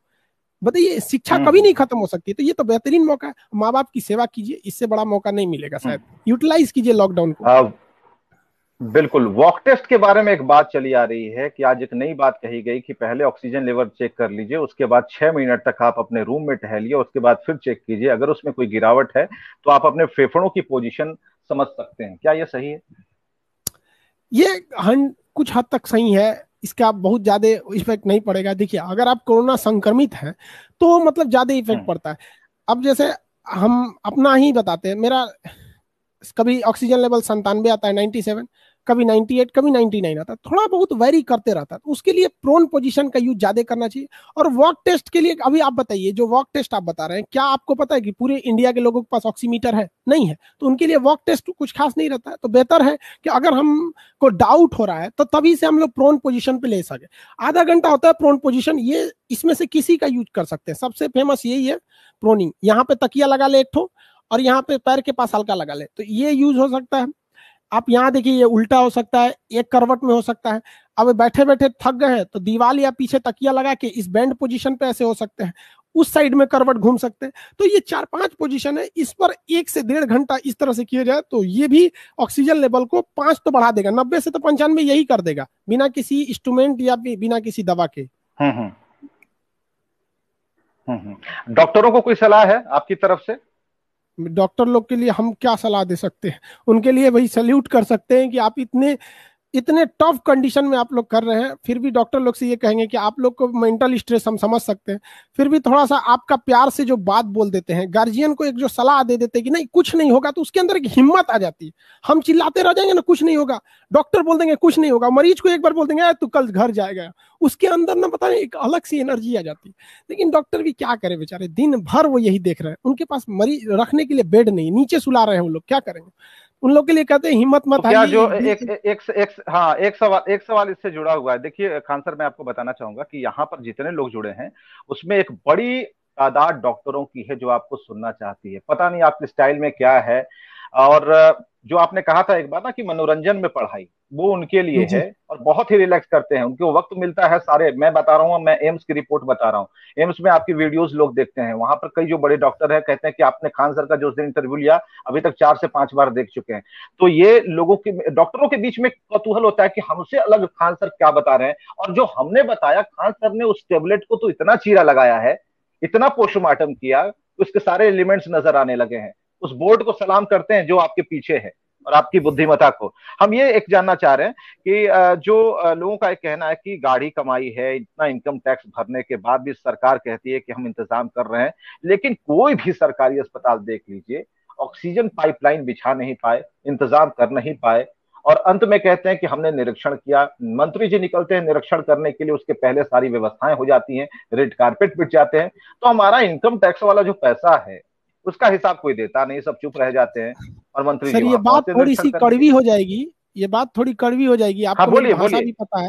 S1: बताइए, शिक्षा कभी नहीं खत्म हो सकती। तो ये तो बेहतरीन मौका है, माँ बाप की सेवा कीजिए, इससे बड़ा मौका नहीं मिलेगा शायद। यूटिलाइज कीजिए लॉकडाउन को।
S2: बिल्कुल। वॉक टेस्ट के बारे में एक बात चली आ रही है कि आज एक नई बात कही गई कि पहले ऑक्सीजन लेवल चेक कर लीजिए, उसके बाद 6 मिनट तक आप अपने रूम में टहलिए, उसके बाद फिर चेक कीजिए, अगर उसमें कोई गिरावट है तो आप अपने फेफड़ों की पोजीशन समझ सकते हैं। क्या ये सही है?
S1: ये कुछ हद तक सही है, इसका बहुत ज्यादा इफेक्ट नहीं पड़ेगा। देखिए, अगर आप कोरोना संक्रमित हैं तो मतलब ज्यादा इफेक्ट
S2: हम्म।
S1: पड़ता है। अब जैसे हम अपना ही बताते हैं, मेरा कभी ऑक्सीजन लेवल 97 आता है, 97, कभी 98, कभी 99 आता है, थोड़ा बहुत वेरी करते रहता है। तो उसके लिए प्रोन पोजीशन का यूज ज्यादा करना चाहिए। और वॉक टेस्ट के लिए अभी आप बताइए, जो वॉक टेस्ट आप बता रहे हैं, क्या आपको पता है कि पूरे इंडिया के लोगों के पास ऑक्सीमीटर है? नहीं है। तो उनके लिए वॉक टेस्ट कुछ खास नहीं रहता है। तो बेहतर है कि अगर हमको डाउट हो रहा है तो तभी से हम लोग प्रोन पोजिशन पे ले सके। आधा घंटा होता है प्रोन पोजिशन, ये इसमें से किसी का यूज कर सकते हैं। सबसे फेमस यही है, प्रोनिंग। यहाँ पे तकिया लगा ले एक ठो, और यहाँ पे पैर के पास हल्का लगा ले, तो ये यूज हो सकता है। आप यहाँ देखिए, ये उल्टा हो सकता है, एक करवट में हो सकता है। अब बैठे बैठे थक गए हैं तो दीवार या पीछे तकिया लगा के इस बैंड पोजीशन पे ऐसे हो सकते हैं, उस साइड में करवट घूम सकते हैं। तो ये 4-5 पोजीशन है, इस पर 1 से 1.5 घंटा इस तरह से किया जाए तो ये भी ऑक्सीजन लेवल को 5 तो बढ़ा देगा, 90 से तो 95 यही कर देगा, बिना किसी इंस्ट्रूमेंट या बिना किसी दवा के।
S2: हम्म। डॉक्टरों को कोई सलाह है आपकी तरफ से?
S1: डॉक्टर लोग के लिए हम क्या सलाह दे सकते हैं? उनके लिए वही सल्यूट कर सकते हैं कि आप इतने इतने टफ कंडीशन में आप लोग कर रहे हैं, फिर भी डॉक्टर लोग से ये कहेंगे कि आप लोग को मेंटल स्ट्रेस हम समझ सकते हैं, फिर भी थोड़ा सा आपका प्यार से जो बात बोल देते हैं, गार्जियन को एक जो सलाह दे देते हैं कि नहीं कुछ नहीं होगा, तो उसके अंदर एक हिम्मत आ जाती है। हम चिल्लाते रह जाएंगे ना कुछ नहीं होगा, डॉक्टर बोल देंगे कुछ नहीं होगा, मरीज को एक बार बोल देंगे तू कल घर जाएगा, उसके अंदर ना पता नहीं एक अलग सी एनर्जी आ जाती है। लेकिन डॉक्टर भी क्या करे बेचारे, दिन भर वो यही देख रहे हैं, उनके पास मरीज रखने के लिए बेड नहीं, नीचे सुला रहे हैं वो लोग, क्या करेंगे? उन लोग के लिए कहते हैं हिम्मत
S2: तो
S1: मत
S2: क्या
S1: हारिए।
S2: जो हाँ, एक सवाल इससे जुड़ा हुआ है। देखिए खान सर, मैं आपको बताना चाहूंगा कि यहाँ पर जितने लोग जुड़े हैं उसमें एक बड़ी तादाद डॉक्टरों की है जो आपको सुनना चाहती है। पता नहीं आपके स्टाइल में क्या है। और जो आपने कहा था एक बार ना कि मनोरंजन में पढ़ाई, वो उनके लिए है
S1: जी
S2: और बहुत ही रिलैक्स करते हैं, उनको वक्त मिलता है। सारे मैं बता रहा हूँ, मैं एम्स की रिपोर्ट बता रहा हूँ, एम्स में आपकी वीडियोस लोग देखते हैं, वहां पर कई जो बड़े डॉक्टर हैं कहते हैं कि आपने खान सर का जो उस दिन इंटरव्यू लिया अभी तक 4 से 5 बार देख चुके हैं। तो ये लोगों के, डॉक्टरों के बीच में कौतूहल होता है कि हमसे अलग खान सर क्या बता रहे हैं। और जो हमने बताया, खान सर ने उस टेबलेट को तो इतना चीरा लगाया है, इतना पोस्टमार्टम किया, उसके सारे एलिमेंट्स नजर आने लगे हैं। उस बोर्ड को सलाम करते हैं जो आपके पीछे है और आपकी बुद्धिमत्ता को। हम ये एक जानना चाह रहे हैं कि जो लोगों का एक कहना है कि गाढ़ी कमाई है, इतना इनकम टैक्स भरने के बाद भी सरकार कहती है कि हम इंतजाम कर रहे हैं, लेकिन कोई भी सरकारी अस्पताल देख लीजिए, ऑक्सीजन पाइपलाइन बिछा नहीं पाए, इंतजाम कर नहीं पाए, और अंत में कहते हैं कि हमने निरीक्षण किया। मंत्री जी निकलते हैं निरीक्षण करने के लिए, उसके पहले सारी व्यवस्थाएं हो जाती हैं, रेड कारपेट बिछ जाते हैं। तो हमारा इनकम टैक्स वाला जो पैसा है उसका हिसाब कोई देता नहीं, सब चुप रह जाते हैं और मंत्री जी
S1: सर, ये
S2: वहां
S1: बात
S2: पहुंचते
S1: थोड़ी
S2: निरीक्षण
S1: सी
S2: करने के
S1: कड़वी
S2: लिए।
S1: हो जाएगी, ये बात थोड़ी कड़वी हो जाएगी,
S2: हाँ
S1: आपको मेरी
S2: बोलिए
S1: भाषा
S2: बोलिए।
S1: भी पता है,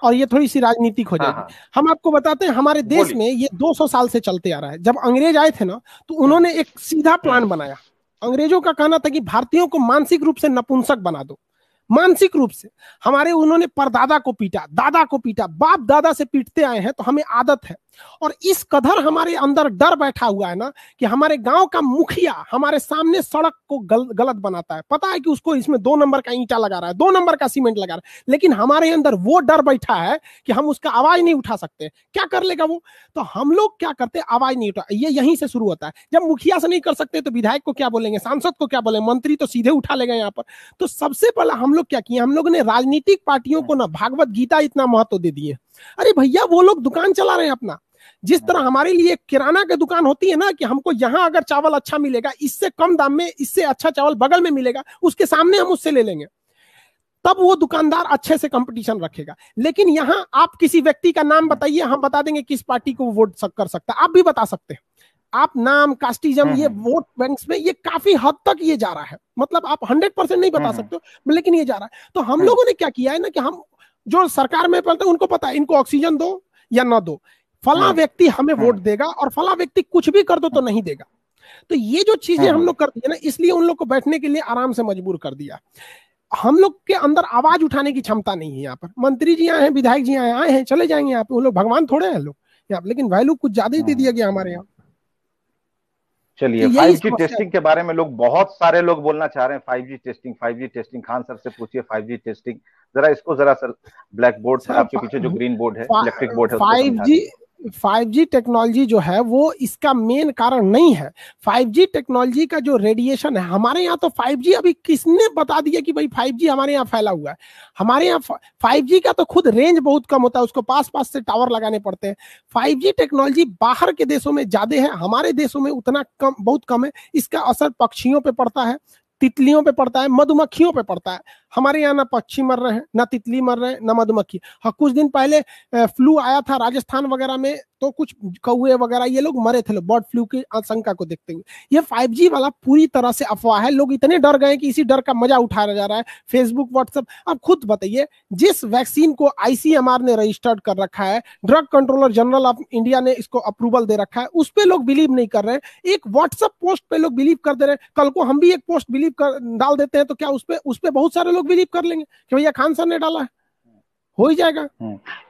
S1: और ये थोड़ी सी राजनीतिक हो
S2: हाँ
S1: जाएगी।
S2: हाँ
S1: हम आपको बताते हैं, हमारे देश
S2: बोलिए।
S1: में ये 200 साल से चलते आ रहा है। जब अंग्रेज आए थे ना, तो
S2: हम्म
S1: उन्होंने एक सीधा
S2: हम्म
S1: प्लान बनाया। अंग्रेजों का कहना था कि भारतीयों को मानसिक रूप से नपुंसक बना दो, मानसिक रूप से। हमारे उन्होंने परदादा को पीटा, दादा को पीटा, बाप दादा से पीटते आए हैं, तो हमें आदत है। और इस कदर हमारे अंदर डर बैठा हुआ है ना, कि हमारे गांव का मुखिया हमारे सामने सड़क को गलत बनाता है, पता है कि उसको इसमें 2 नंबर का ईंटा लगा रहा है, 2 नंबर का सीमेंट लगा रहा है, लेकिन हमारे अंदर वो डर बैठा है कि हम उसका आवाज नहीं उठा सकते। क्या कर लेगा वो? तो हम लोग क्या करते, आवाज नहीं उठा। ये यहीं से शुरू होता है। जब मुखिया से नहीं कर सकते तो विधायक को क्या बोलेंगे, सांसद को क्या बोलेंगे, मंत्री तो सीधे उठा लेगा यहाँ पर। तो सबसे पहले हम लोग क्या किए, हम लोग ने राजनीतिक पार्टियों को ना भागवत गीता इतना महत्व दे दिए। अरे भैया, वो लोग दुकान चला रहे हैं अपना। जिस तरह हमारे लिए किराना की दुकान होती है ना, कि हमको यहां अगर चावल अच्छा मिलेगा, इससे कम दाम में इससे अच्छा चावल बगल में मिलेगा, उसके सामने हम उससे ले लेंगे, तब वो दुकानदार अच्छे से कंपटीशन रखेगा। लेकिन यहां आप किसी व्यक्ति का नाम बताइए, हम बता देंगे किस पार्टी को वोट कर सकता है। आप भी बता सकते हैं। आप नाम, कास्टिज्म, ये वोट बैंक्स में ये काफी हद तक ये जा रहा है। मतलब आप 100% नहीं बता सकते हो, लेकिन ये जा रहा है। तो हम लोगों ने क्या किया है ना, कि हम जो सरकार में पढ़ते हैं उनको पता है इनको ऑक्सीजन दो या ना दो, फला व्यक्ति हमें वोट देगा, और फला व्यक्ति कुछ भी कर दो तो नहीं देगा। तो ये जो चीजें हम लोग कर दिए ना, इसलिए उन लोग को बैठने के लिए आराम से मजबूर कर दिया। हम लोग के अंदर आवाज उठाने की क्षमता नहीं है। यहाँ पर मंत्री जी आए हैं, विधायक जी आए हैं, चले जाएंगे यहाँ पे, वो लोग भगवान थोड़े हैं लोग यहाँ, लेकिन वैल्यू कुछ ज्यादा ही दे दिया गया हमारे यहाँ।
S2: चलिए,
S1: तो यही
S2: 5G
S1: समस्या है।
S2: टेस्टिंग के बारे में लोग, बहुत सारे लोग बोलना चाह रहे हैं, 5G testing, 5G testing, Khan sir से पूछिए 5G टेस्टिंग। जरा इसको जरा सर, ब्लैक बोर्ड
S1: सर
S2: आपके पीछे जो ग्रीन बोर्ड है, इलेक्ट्रिक बोर्ड है, उस पर
S1: फाइव
S2: समझा
S1: जी
S2: दीजिए।
S1: 5G टेक्नोलॉजी जो है वो इसका मेन कारण नहीं है। 5G टेक्नोलॉजी का जो रेडिएशन है हमारे यहाँ, तो 5G अभी किसने बता दिया कि भाई 5G हमारे यहाँ फैला हुआ है? हमारे यहाँ 5G का तो खुद रेंज बहुत कम होता है, उसको पास पास से टावर लगाने पड़ते हैं। 5G टेक्नोलॉजी बाहर के देशों में ज्यादा है, हमारे देशों में उतना कम, बहुत कम है। इसका असर पक्षियों पे पड़ता है, तितलियों पे पड़ता है, मधुमक्खियों पे पड़ता है। हमारे यहाँ ना पक्षी मर रहे हैं, ना तितली मर रहे हैं, ना मधुमक्खी। हाँ, कुछ दिन पहले फ्लू आया था राजस्थान वगैरह में, तो कुछ कौए वगैरह ये लोग मरे थे, लोग बर्ड फ्लू की आशंका को देखते हुए। ये 5G वाला पूरी तरह से अफवाह है। लोग इतने डर गए कि इसी डर का मजा उठाया जा रहा है, फेसबुक, व्हाट्सएप। अब खुद बताइए, जिस वैक्सीन को ICMR ने रजिस्टर्ड कर रखा है, drug controller general of India ने इसको अप्रूवल दे रखा है, उस पर लोग बिलीव नहीं कर रहे हैं। एक व्हाट्सएप पोस्ट पे लोग बिलीव कर दे रहे हैं। कल को हम भी एक पोस्ट बिलीव कर डाल देते हैं, तो क्या उस पे बहुत सारे लोग बिलीव कर लेंगे कि भैया खान सर ने डाला है, हो ही जाएगा।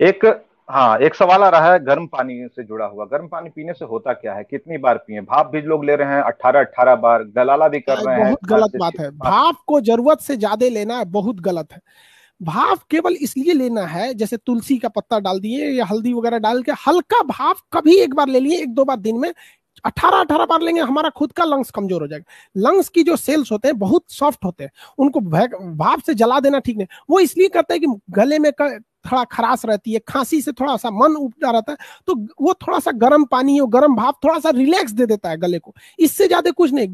S2: एक, हाँ, एक सवाल आ रहा है गर्म पानी से जुड़ा हुआ। गर्म पानी पीने से होता क्या है, कितनी बार पिए? भाप भी लोग ले रहे हैं 18-18 बार, गलाला भी कर रहे हैं
S1: बहुत गलत बात है।
S2: 5
S1: भाप को जरूरत से ज्यादा लेना है, बहुत गलत है। भाप केवल इसलिए लेना है, जैसे तुलसी का पत्ता डाल दिए या हल्दी वगैरह डाल के हल्का भाप कभी एक बार ले लिए, 1-2 बार दिन में। 18-18 बार लेंगे, हमारा खुद का लंग्स कमजोर हो जाएगा। लंग्स की जो सेल्स होते हैं बहुत सॉफ्ट होते हैं, उनको भाप से जला देना ठीक नहीं। वो इसलिए करते हैं कि गले में थोड़ा खराश रहती है, खांसी से थोड़ा सा मन उबटा रहता है, तो वो थोड़ा सा गर्म पानी और गर्म भाप थोड़ा सा रिलैक्स दे देता है गले को, इससे ज्यादा कुछ नहीं।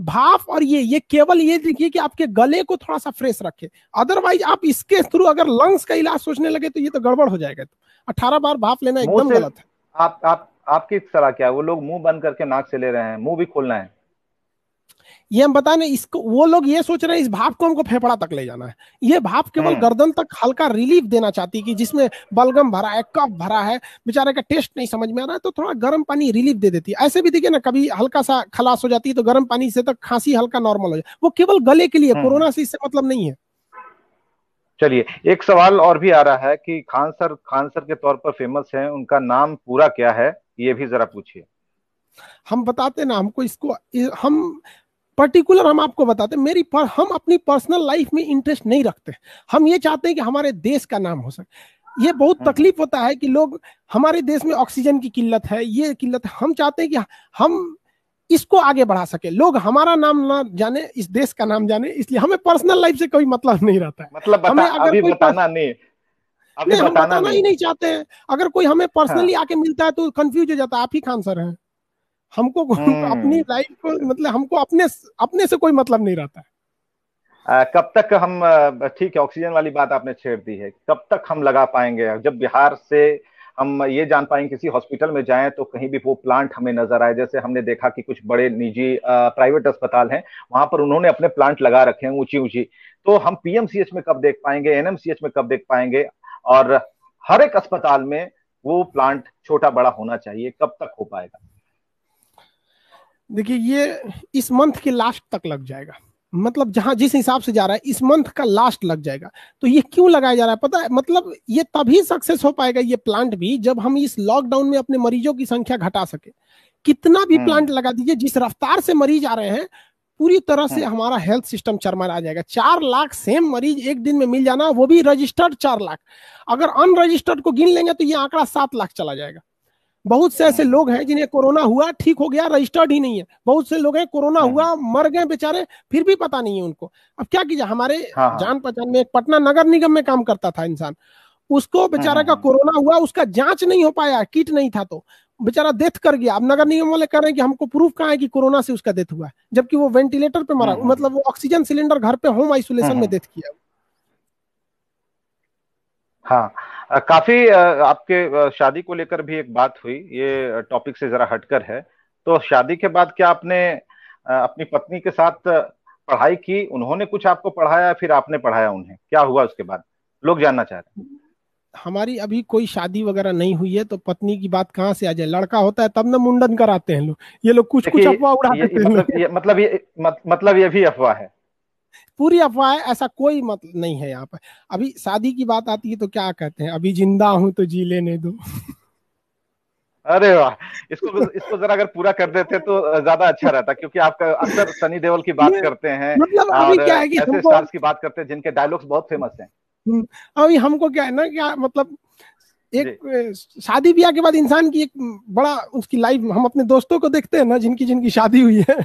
S1: भाप और ये केवल ये देखिए कि आपके गले को थोड़ा सा फ्रेश रखे। अदरवाइज आप इसके थ्रू अगर लंग्स का इलाज सोचने लगे तो ये तो गड़बड़ हो जाएगा। तो 18 बार भाप लेना
S2: मुंह
S1: एकदम
S2: से।
S1: गलत है।
S2: आप आपकी सलाह क्या है? वो लोग मुंह बंद करके नाक से ले रहे हैं, मुंह भी खोलना है।
S1: ये हम बता नहीं, इसको वो लोग ये सोच रहे हैं इस भाप को हमको फेफड़ा तक ले जाना है। ये भाप केवल
S2: हम्म
S1: गर्दन तक हल्का रिलीफ देना चाहती है, कि जिसमें बलगम भरा है, कफ भरा है, बेचारे का टेस्ट नहीं समझ में आ रहा है, तो थोड़ा गर्म पानी रिलीफ दे देती है। ऐसे भी देखिए ना, कभी हल्का सा खलास हो जाती है तो गर्म पानी से तक खांसी हल्का नॉर्मल हो जाए। वो केवल गले के लिए,
S2: हम्म
S1: कोरोना से इससे मतलब नहीं है।
S2: चलिए, एक सवाल और भी आ रहा है कि खान सर के तौर पर फेमस हैं, उनका नाम पूरा क्या है, ये भी जरा पूछिए।
S1: हम बताते ना, हमको इसको हम पर्टिकुलर हम आपको बताते, हम अपनी पर्सनल लाइफ में इंटरेस्ट नहीं रखते। हम ये चाहते हैं कि हमारे देश का नाम हो सके। ये बहुत
S2: हम्म
S1: तकलीफ होता है कि लोग, हमारे देश में ऑक्सीजन की किल्लत है, ये किल्लत है, हम चाहते हैं कि हम इसको आगे बढ़ा सके, लोग हमारा नाम ना जाने, इस देश का नाम जाने। इसलिए हमें पर्सनल लाइफ से कोई मतलब नहीं रहता है।
S2: मतलब
S1: हमें अगर
S2: अभी
S1: कोई
S2: बताना नहीं, अभी
S1: नहीं, हम
S2: बताना
S1: बताना ही
S2: नहीं।
S1: नहीं चाहते हैं। अगर कोई हमें
S2: हाँ।
S1: पर्सनली आके मिलता है तो कंफ्यूज हो जाता है, आप ही खान सर हैं। हमको अपनी
S2: हम्म
S1: लाइफ को, मतलब हमको अपने अपने से कोई मतलब नहीं रहता है।
S2: कब तक हम, ठीक है, ऑक्सीजन वाली बात आपने छेड़ दी है, कब तक हम लगा पाएंगे? जब बिहार से हम ये जान पाएंगे, किसी हॉस्पिटल में जाएं तो कहीं भी वो प्लांट हमें नजर आए। जैसे हमने देखा कि कुछ बड़े निजी प्राइवेट अस्पताल हैं, वहां पर उन्होंने अपने प्लांट लगा रखे हैं ऊंची ऊंची। तो हम PMCH में कब देख पाएंगे, NMCH में कब देख पाएंगे? और हर एक अस्पताल में वो प्लांट छोटा बड़ा होना चाहिए, कब तक हो पाएगा?
S1: देखिए, ये इस मंथ के लास्ट तक लग जाएगा। मतलब जहां जिस हिसाब से जा रहा है, इस मंथ का लास्ट लग जाएगा। तो ये क्यों लगाया जा रहा है पता है? मतलब ये तभी सक्सेस हो पाएगा ये प्लांट भी, जब हम इस लॉकडाउन में अपने मरीजों की संख्या घटा सके। कितना भी
S2: हम्म
S1: प्लांट लगा दीजिए, जिस रफ्तार से मरीज आ रहे हैं, पूरी तरह से
S2: हम्म
S1: हमारा हेल्थ सिस्टम चरमरा जाएगा। 4 लाख सेम मरीज एक दिन में मिल जाना, वो भी रजिस्टर्ड 4 लाख। अगर अनरजिस्टर्ड को गिन लेंगे तो ये आंकड़ा 7 लाख चला जाएगा। बहुत से ऐसे
S2: हम्म
S1: लोग हैं जिन्हें कोरोना हुआ, ठीक हो गया, रजिस्टर्ड ही नहीं है। बहुत से लोग हैं कोरोना
S2: हम्म
S1: हुआ, मर गए बेचारे, फिर भी पता नहीं है उनको। अब क्या कीजिए, हमारे
S2: हाँ हाँ।
S1: जान पहचान में एक पटना नगर निगम में काम करता था इंसान, उसको बेचारा का
S2: हम्म।
S1: कोरोना हुआ, उसका जांच नहीं हो पाया, किट नहीं था, तो बेचारा डेथ कर गया। अब नगर निगम वाले कह रहे हैं कि हमको प्रूफ कहाँ है कि कोरोना से उसका डेथ हुआ है, जबकि वो वेंटिलेटर पे मरा,
S2: हम्म
S1: मतलब वो ऑक्सीजन सिलेंडर घर पे होम आइसोलेशन में
S2: हम्म
S1: डेथ किया।
S2: हाँ। काफी आपके शादी को लेकर भी एक बात हुई, ये टॉपिक से जरा हटकर है। तो शादी के बाद क्या आपने अपनी पत्नी के साथ पढ़ाई की? उन्होंने कुछ आपको पढ़ाया, फिर आपने पढ़ाया उन्हें? क्या हुआ उसके बाद, लोग जानना चाह रहे
S1: हमारी अभी कोई शादी वगैरह नहीं हुई है, तो पत्नी की बात कहाँ से आ जाए? लड़का होता है तब ना मुंडन कराते हैं लोग। ये लोग कुछ
S2: हैं।
S1: कुछ
S2: देखिए,
S1: अफवाह उड़ा
S2: ये
S1: देते हैं
S2: मतलब
S1: लोग।
S2: मतलब ये भी अफवाह है।
S1: पूरी अफवाह है, ऐसा कोई मतलब नहीं है यहाँ पर। अभी शादी की बात आती है तो क्या कहते हैं, अभी जिंदा हूं तो जी लेने दो।
S2: अरे वाह, इसको इसको जरा अगर पूरा कर देते तो ज्यादा अच्छा रहता, क्योंकि आप अक्सर सनी देओल की बात
S1: ये
S2: करते हैं
S1: मतलब अभी
S2: और
S1: क्या है कि
S2: ऐसे
S1: हमको,
S2: स्टार्स की बात करते हैं जिनके डायलॉग्स बहुत फेमस हैं।
S1: अभी हमको क्या है ना, क्या मतलब एक
S2: जी।
S1: शादी ब्याह के बाद इंसान की एक बड़ा उसकी लाइफ, हम अपने दोस्तों को देखते हैं ना जिनकी जिनकी शादी हुई है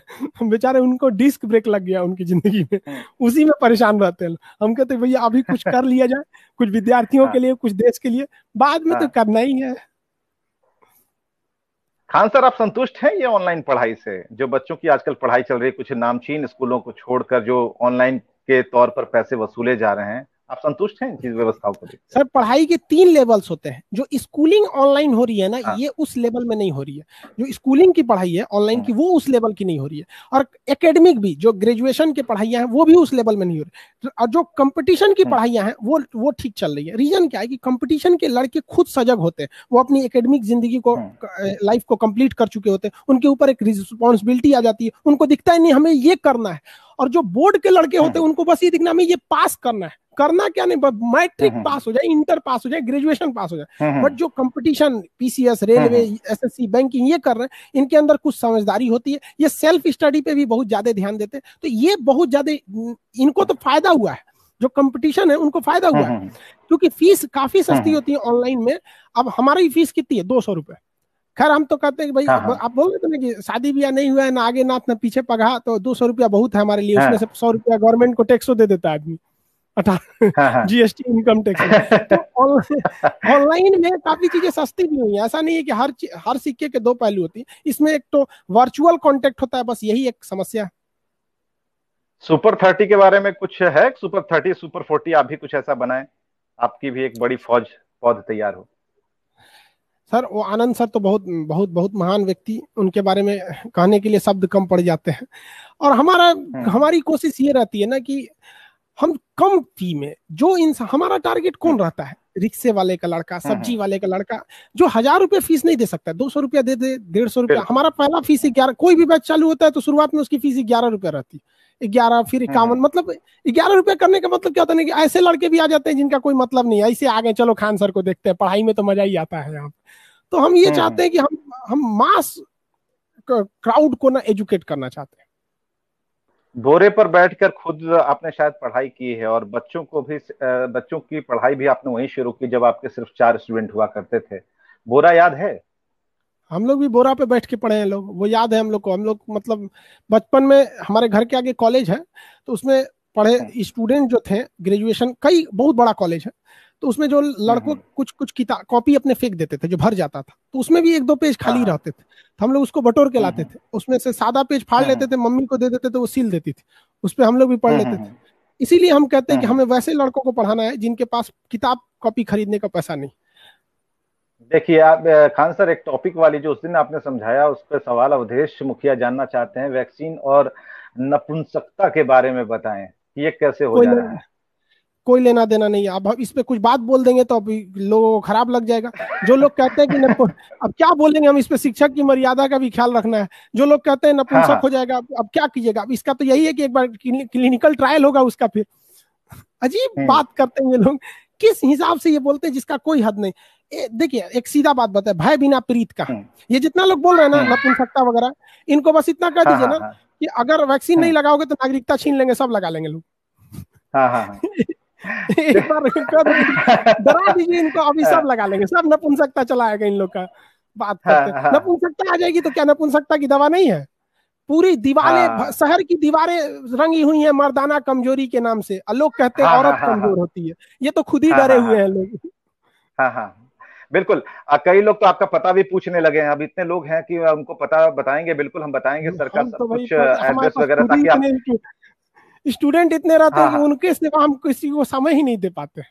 S1: बेचारे उनको डिस्क ब्रेक लग गया उनकी जिंदगी में,
S2: हम्म।
S1: उसी में परेशान रहते हैं। हम कहते हैं भैया अभी कुछ कर लिया जाए, कुछ विद्यार्थियों के
S2: हाँ
S1: लिए, कुछ देश के लिए, बाद में तो
S2: हाँ।
S1: करना ही है।
S2: खान सर, आप संतुष्ट हैं ये ऑनलाइन पढ़ाई से? जो बच्चों की आजकल पढ़ाई चल रही है, कुछ नामचीन स्कूलों को छोड़कर जो ऑनलाइन के तौर पर पैसे वसूले जा रहे हैं, आप संतुष्ट हैं इन चीज व्यवस्थाओं को देखकर?
S1: सर पढ़ाई के 3 लेवल्स होते हैं। जो स्कूलिंग ऑनलाइन हो रही है ना,
S2: हाँ।
S1: ये उस लेवल में नहीं हो रही है। जो स्कूलिंग की पढ़ाई है ऑनलाइन की,
S2: हम्म
S1: वो उस लेवल की नहीं हो रही है। और एकेडमिक भी जो ग्रेजुएशन की पढ़ाइयां हैं वो भी उस लेवल में नहीं हो रही। और जो कंपटीशन की
S2: हम्म
S1: पढ़ाइयां हैं वो ठीक चल रही है। रीजन क्या है कि कंपटीशन के लड़के खुद सजग होते हैं, वो अपनी एकेडमिक जिंदगी को,
S2: हम्म
S1: लाइफ को कंप्लीट कर चुके होते हैं, उनके ऊपर एक रिस्पॉन्सिबिलिटी आ जाती है, उनको दिखता है नहीं हमें ये करना है। और जो बोर्ड के लड़के होते हैं
S2: हम्म
S1: उनको बस ये दिखना हमें ये पास करना है, करना क्या नहीं, मैट्रिक
S2: हम्म
S1: पास हो जाए, इंटर पास हो जाए, ग्रेजुएशन पास हो जाए।
S2: हम्म
S1: बट जो कंपटीशन पीसीएस, रेलवे,
S2: हम्म
S1: एसएससी, बैंकिंग ये कर रहे हैं, इनके अंदर कुछ समझदारी होती है, ये सेल्फ स्टडी पे भी बहुत ज्यादा ध्यान देते हैं, तो ये बहुत ज्यादा इनको तो फायदा हुआ है। जो कंपटीशन है उनको फायदा हुआ है,
S2: हम्म
S1: क्योंकि फीस काफी सस्ती
S2: हम्म।
S1: होती है ऑनलाइन में। अब हमारी फीस कितनी है? 200 रुपए। खैर हम तो कहते हैं कि
S2: हाँ
S1: भाई
S2: हाँ
S1: आप बोल रहे थे ना कि शादी ब्याह नहीं हुआ है ना आगे नाथ ना पीछे पगहा, तो 200 रुपया बहुत है हमारे लिए, उसमें से
S2: हाँ
S1: 100 रुपया गवर्नमेंट को टैक्सो दे देता है आदमी,
S2: हाँ हाँ।
S1: जीएसटी, इनकम टैक्स में। तो ऑनलाइन में काफी चीजें सस्ती भी हुई हैं। ऐसा नहीं है कि हर सिक्के के दो पहलू होती है। इसमें एक तो वर्चुअल कांटेक्ट होता है, बस यही एक समस्या है।
S2: सुपर 30 के बारे में कुछ है? सुपर 30, सुपर 40, आप भी कुछ ऐसा बनाएं, आपकी भी एक बड़ी फौज तैयार हो।
S1: सर वो आनंद सर तो बहुत बहुत बहुत महान व्यक्ति, उनके बारे में कहने के लिए शब्द कम पड़ जाते हैं। और
S2: हम्म
S1: हमारी कोशिश ये रहती है ना कि हम कम फी में, जो इंसान, हमारा टारगेट
S2: हम्म
S1: कौन रहता है? रिक्शे वाले का लड़का,
S2: हम्म।
S1: सब्जी वाले का लड़का, जो 1,000 रुपये फीस नहीं दे सकता, 200 रुपया दे दे, 150 रुपया।
S2: बिल्कुल।
S1: हमारा पहला फीस 11, कोई भी बैच चालू होता है तो शुरुआत में उसकी फीस 11 रुपया रहती है, 11 फिर 51,
S2: हम्म।
S1: मतलब 11 रुपया करने का मतलब क्या होता है कि ऐसे लड़के भी आ जाते हैं जिनका कोई मतलब नहीं है, ऐसे आ गए चलो खान सर को देखते हैं, पढ़ाई में तो मजा ही आता है यहाँ पे। तो हम ये
S2: हम्म।
S1: चाहते हैं कि हम मास क्राउड को ना एजुकेट करना चाहते हैं।
S2: बोरे पर बैठकर खुद आपने शायद पढ़ाई की है, और बच्चों को भी बच्चों की पढ़ाई भी आपने वहीं शुरू की जब आपके सिर्फ 4 स्टूडेंट हुआ करते थे। बोरा याद है?
S1: हम लोग भी बोरा पे बैठ के पढ़े हैं लोग, वो याद है हम लोग को। हम लोग मतलब बचपन में हमारे घर के आगे कॉलेज है, तो उसमें
S2: हम्म
S1: पढ़े स्टूडेंट जो थे, ग्रेजुएशन, कई बहुत बड़ा कॉलेज है, तो उसमें जो लड़कों
S2: हम्म।
S1: कुछ कुछ किताब कॉपी अपने फेंक देते थे, जो भर जाता था, तो उसमें भी 1-2 पेज
S2: हाँ
S1: खाली
S2: हाँ।
S1: रहते थे, तो हम लोग उसको बटोर के लाते
S2: हम्म
S1: थे, उसमें से सादा पेज फाड़ लेते
S2: हम्म
S1: थे, मम्मी को दे देते थे, वो सील देती थी, उस पर हम लोग भी पढ़ लेते थे।
S2: हम्म
S1: इसीलिए हम कहते हैं कि
S2: हम्म।
S1: हमें वैसे लड़कों को पढ़ाना है जिनके पास किताब कॉपी खरीदने का पैसा नहीं।
S2: देखिए आप खान सर, एक टॉपिक वाली जो उस दिन आपने समझाया, उस पर सवाल अवधेश मुखिया जानना चाहते हैं, वैक्सीन और नपुंसकता के बारे में बताएं कि ये कैसे हो
S1: कोई
S2: जा रहा है।
S1: कोई लेना देना नहीं है। अब इस पे कुछ बात बोल देंगे तो अभी लोगों को खराब लग जाएगा। जो लोग कहते हैं कि अब क्या बोलेंगे हम इस पे, शिक्षक की मर्यादा का भी ख्याल रखना है। जो लोग कहते हैं
S2: हाँ
S1: नपुंसक
S2: हाँ।
S1: हो जाएगा, अब क्या कीजिएगा? अब इसका तो यही है कि एक बार क्लिनिकल ट्रायल होगा उसका, फिर अजीब
S2: हम्म
S1: बात करते हैं ये लोग, किस हिसाब से ये बोलते हैं जिसका कोई हद नहीं। देखिए एक सीधा बात बताए, भय बिना प्रीत का।
S2: हम्म
S1: ये जितना लोग बोल रहे हैं ना
S2: हम्म।
S1: नपुंसकता वगैरह, इनको बस इतना कह
S2: हाँ
S1: दीजिए
S2: हाँ
S1: ना
S2: हाँ।
S1: कि अगर वैक्सीन नहीं
S2: हम्म।
S1: लगाओगे तो नागरिकता छीन लेंगे, सब लगा लेंगे लोग।
S2: हाँ हाँ हाँ।
S1: एक बार कह दीजिए, डरा दीजिए इनको, अभी सब
S2: हाँ
S1: लगा लेंगे, सब नपुंसकता चला आएगा इन लोग का। बात करते
S2: हाँ
S1: हैं
S2: हाँ।
S1: नपुंसकता आ जाएगी तो क्या नपुंसकता की दवा नहीं है? पूरी दीवारें,
S2: हाँ
S1: शहर की दीवारें रंगी हुई हैं मर्दाना कमजोरी के नाम से, और लोग कहते हैं
S2: हाँ हाँ
S1: औरत
S2: हाँ हाँ
S1: कमजोर होती है। ये तो खुद ही
S2: हाँ
S1: डरे
S2: हाँ
S1: हुए
S2: हाँ
S1: हैं लोग।
S2: हाँ हाँ। बिल्कुल। कई लोग तो आपका पता भी पूछने लगे हैं, अब इतने लोग हैं कि उनको पता बताएंगे, बिल्कुल हम बताएंगे सर का
S1: हम
S2: सब
S1: तो भाई
S2: कुछ
S1: हमारे
S2: एड्रेस
S1: पास
S2: वगैरह,
S1: खुद ही
S2: ताकि आप।
S1: इतने स्टूडेंट इतने रहते
S2: हाँ
S1: हैं कि
S2: हाँ।
S1: उनके सिवा हम किसी को समय ही नहीं दे पाते।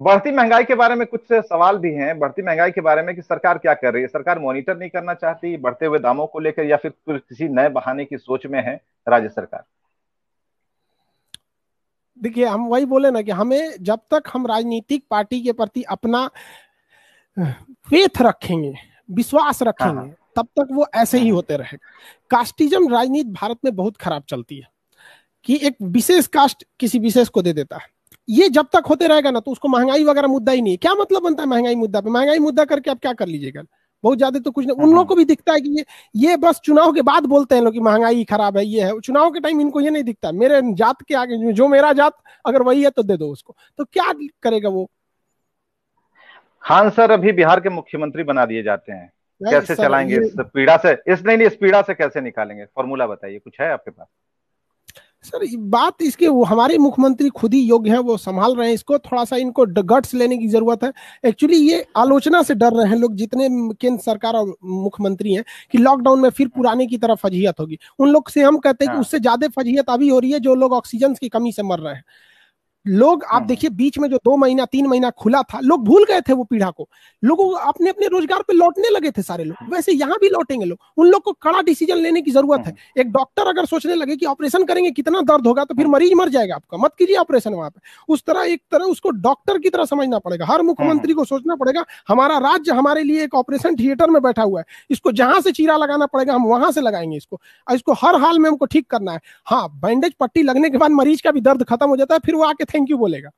S2: बढ़ती महंगाई के बारे में कुछ सवाल भी हैं, बढ़ती महंगाई के बारे में कि सरकार क्या कर रही है? सरकार मॉनिटर नहीं करना चाहती बढ़ते हुए दामों को लेकर, या फिर किसी नए बहाने की सोच में है राज्य सरकार?
S1: देखिए हम वही बोले ना कि हमें, जब तक हम राजनीतिक पार्टी के प्रति अपना फेथ रखेंगे, विश्वास
S2: हाँ
S1: रखेंगे,
S2: हाँ।
S1: तब तक वो ऐसे ही
S2: हम्म
S1: होते रहेगा। कास्टिज्म राजनीति भारत में बहुत खराब चलती है, कि एक विशेष कास्ट किसी विशेष को दे देता है। ये जब तक होते रहेगा ना, तो उसको महंगाई वगैरह मुद्दा ही नहीं है। क्या मतलब बनता है महंगाई मुद्दा पे? महंगाई मुद्दा करके आप क्या कर लीजिएगा? बहुत ज्यादा तो कुछ नहीं। उन लोगों को भी दिखता है कि ये बस चुनाव के बाद बोलते हैं लोग कि महंगाई खराब है, ये है। चुनाव के टाइम इनको ये नहीं दिखता, मेरे जात के आगे जो मेरा जात अगर वही है तो दे दो उसको, तो क्या करेगा वो।
S2: खान सर अभी बिहार के मुख्यमंत्री बना दिए जाते हैं, कैसे
S1: सर
S2: चलाएंगे
S1: ये
S2: इस पीड़ा से, इस पीड़ा से कैसे निकालेंगे, फॉर्मूला बताइए, कुछ है आपके पास?
S1: सर बात इसके, वो हमारे मुख्यमंत्री खुद ही योग्य हैं, वो संभाल रहे हैं इसको। थोड़ा सा इनको गट्स लेने की जरूरत है। एक्चुअली ये आलोचना से डर रहे हैं लोग, जितने केंद्र सरकार और मुख्यमंत्री हैं, कि लॉकडाउन में फिर पुराने की तरह फजीहत होगी। उन लोग से हम कहते हैं कि उससे ज्यादा फजीहत अभी हो रही है, जो लोग ऑक्सीजन की कमी से मर रहे हैं। लोग आप देखिए, बीच में जो 2 महीना 3 महीना खुला था, लोग भूल गए थे वो पीड़ा को। लोगों को अपने अपने रोजगार पे लौटने लगे थे सारे लोग। वैसे यहाँ भी लौटेंगे लोग। उन लोग को कड़ा डिसीजन लेने की जरूरत है। एक डॉक्टर अगर सोचने लगे कि ऑपरेशन करेंगे कितना दर्द होगा, तो फिर मरीज मर जाएगा आपका, मत कीजिए ऑपरेशन वहां पे। उस तरह एक तरह उसको डॉक्टर की तरह समझना पड़ेगा। हर मुख्यमंत्री को सोचना पड़ेगा, हमारा राज्य हमारे लिए एक ऑपरेशन थिएटर में बैठा हुआ है, इसको जहां से चीरा लगाना पड़ेगा हम वहां से लगाएंगे इसको हर हाल में हमको ठीक करना है। हाँ, बैंडेज पट्टी लगने के बाद मरीज का भी दर्द खत्म हो जाता है, फिर वो आके थैंक यू बोलेगा।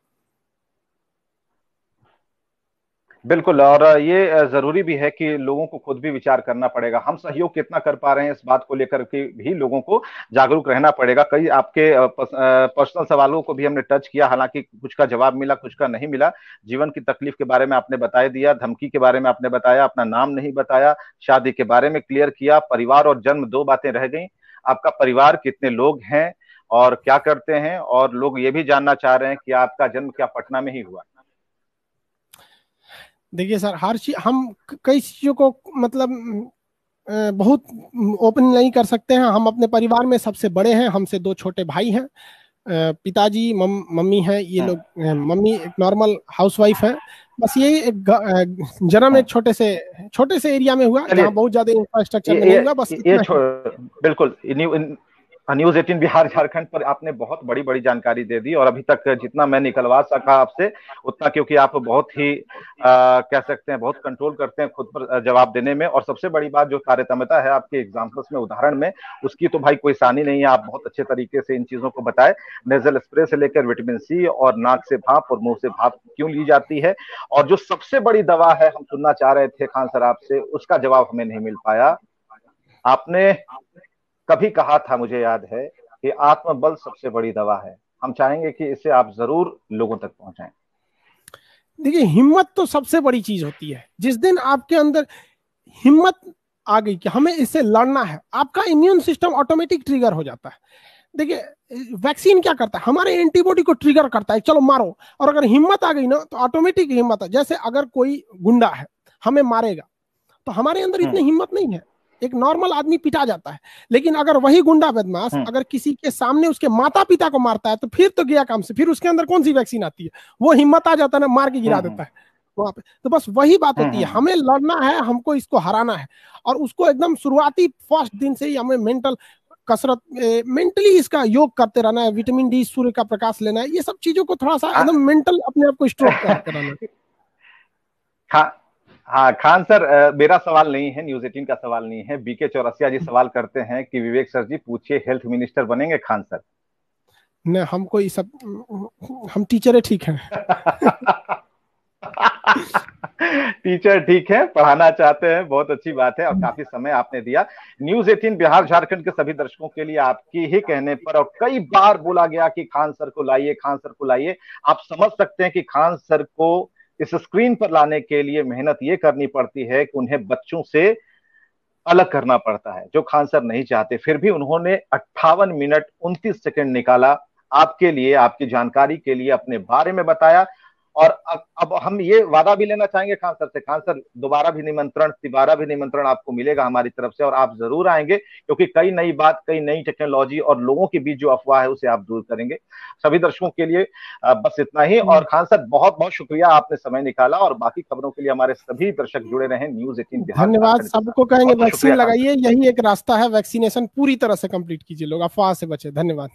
S2: बिल्कुल, और ये जरूरी भी है कि लोगों को खुद भी विचार करना पड़ेगा। हम सहयोग कितना कर पा रहे हैं इस बात को लेकर के भी लोगों को जागरूक रहना पड़ेगा। कई आपके पर्सनल सवालों को भी हमने टच किया, हालांकि कुछ का जवाब मिला, कुछ का नहीं मिला। जीवन की तकलीफ के बारे में आपने बता दिया, धमकी के बारे में आपने बताया, अपना नाम नहीं बताया, शादी के बारे में क्लियर किया। परिवार और जन्म 2 बातें रह गई। आपका परिवार कितने लोग हैं और क्या करते हैं, और लोग ये भी जानना चाह रहे हैं कि आपका जन्म क्या पटना में ही हुआ?
S1: देखिए सर, हर चीज हम कई चीजों को मतलब बहुत ओपन नहीं कर सकते हैं। हम अपने परिवार में सबसे बड़े हैं, हमसे 2 छोटे भाई हैं। पिताजी मम्मी हैं, ये लोग मम्मी एक नॉर्मल हाउसवाइफ है। बस यही एक जन्म एक छोटे से एरिया में हुआ, जहाँ बहुत ज्यादा इंफ्रास्ट्रक्चर नहीं हुआ, बस
S2: बिल्कुल। न्यूज 18 बिहार झारखंड पर आपने बहुत बड़ी बड़ी जानकारी दे दी, और अभी तक जितना मैं निकलवा सका आपसे उतना, क्योंकि आप बहुत ही कह सकते हैं बहुत कंट्रोल करते हैं खुद पर जवाब देने में। और सबसे बड़ी बात जो कार्यक्षमता है आपके एग्जाम्पल्स में, उदाहरण में, उसकी तो भाई कोई सानी नहीं है। आप बहुत अच्छे तरीके से इन चीजों को बताए। नेजल स्प्रे से लेकर विटामिन सी, और नाक से भाप और मुंह से भाप क्यों ली जाती है, और जो सबसे बड़ी दवा है हम सुनना चाह रहे थे खान सर आपसे, उसका जवाब हमें नहीं मिल पाया। आपने कभी कहा था, मुझे याद है, कि आत्मबल सबसे बड़ी दवा है। हम चाहेंगे कि इसे आप जरूर लोगों तक पहुंचाएं।
S1: देखिए, हिम्मत तो सबसे बड़ी चीज होती है। जिस दिन आपके अंदर हिम्मत आ गई कि हमें इससे लड़ना है, आपका इम्यून सिस्टम ऑटोमेटिक ट्रिगर हो जाता है। देखिए, वैक्सीन क्या करता है, हमारे एंटीबॉडी को ट्रिगर करता है, चलो मारो। और अगर हिम्मत आ गई ना, तो ऑटोमेटिक हिम्मत है। जैसे अगर कोई गुंडा है हमें मारेगा, तो हमारे अंदर इतनी हिम्मत नहीं है, एक नॉर्मल आदमी पिटा जाता है। लेकिन अगर वही गुंडा बदमाश अगर किसी के सामने उसके माता पिता को मारता है, तो फिर तो गया काम से। फिर उसके अंदर कौन सी वैक्सीन आती है, वो हिम्मत आ जाता है ना, मार के गिरा देता है वहां पे। तो बस वही बात होती है, हमें लड़ना है, हमको इसको हराना है। और उसको एकदम शुरुआती फर्स्ट दिन से ही हमें मेंटल कसरत, मेंटली इसका योग करते रहना है। विटामिन डी, सूर्य का प्रकाश लेना है, ये सब चीजों को थोड़ा सा एकदम मेंटल अपने आप को स्ट्रोक कराना है।
S2: हाँ खान सर, मेरा सवाल नहीं है, न्यूज 18 का सवाल नहीं है। बीके चौरसिया जी सवाल करते हैं कि विवेक सर जी पूछिए, हेल्थ मिनिस्टर बनेंगे खान सर?
S1: नहीं, हमको ये सब, हम टीचर ठीक हैं।
S2: टीचर ठीक है, पढ़ाना चाहते हैं, बहुत अच्छी बात है, और काफी समय आपने दिया। न्यूज 18 बिहार झारखंड के सभी दर्शकों के लिए आपकी ही कहने पर, और कई बार बोला गया कि खान सर को लाइए, खान सर को लाइए। आप समझ सकते हैं कि खान सर को इस स्क्रीन पर लाने के लिए मेहनत ये करनी पड़ती है कि उन्हें बच्चों से अलग करना पड़ता है, जो खान सर नहीं चाहते। फिर भी उन्होंने 58 मिनट 29 सेकंड निकाला आपके लिए, आपकी जानकारी के लिए, अपने बारे में बताया। और अब हम ये वादा भी लेना चाहेंगे खान सर से, खान सर दोबारा भी निमंत्रण, तिबारा भी निमंत्रण आपको मिलेगा हमारी तरफ से, और आप जरूर आएंगे, क्योंकि कई नई बात, कई नई टेक्नोलॉजी और लोगों के बीच जो अफवाह है उसे आप दूर करेंगे। सभी दर्शकों के लिए बस इतना ही। और खान सर, बहुत बहुत शुक्रिया, आपने समय निकाला, और बाकी खबरों के लिए हमारे सभी दर्शक जुड़े रहे न्यूज 18 बिहार।
S1: धन्यवाद। सबको कहेंगे वैक्सीन लगाइए, यही एक रास्ता है, वैक्सीनेशन पूरी तरह से कंप्लीट कीजिए, लोग अफवाह से बचे। धन्यवाद।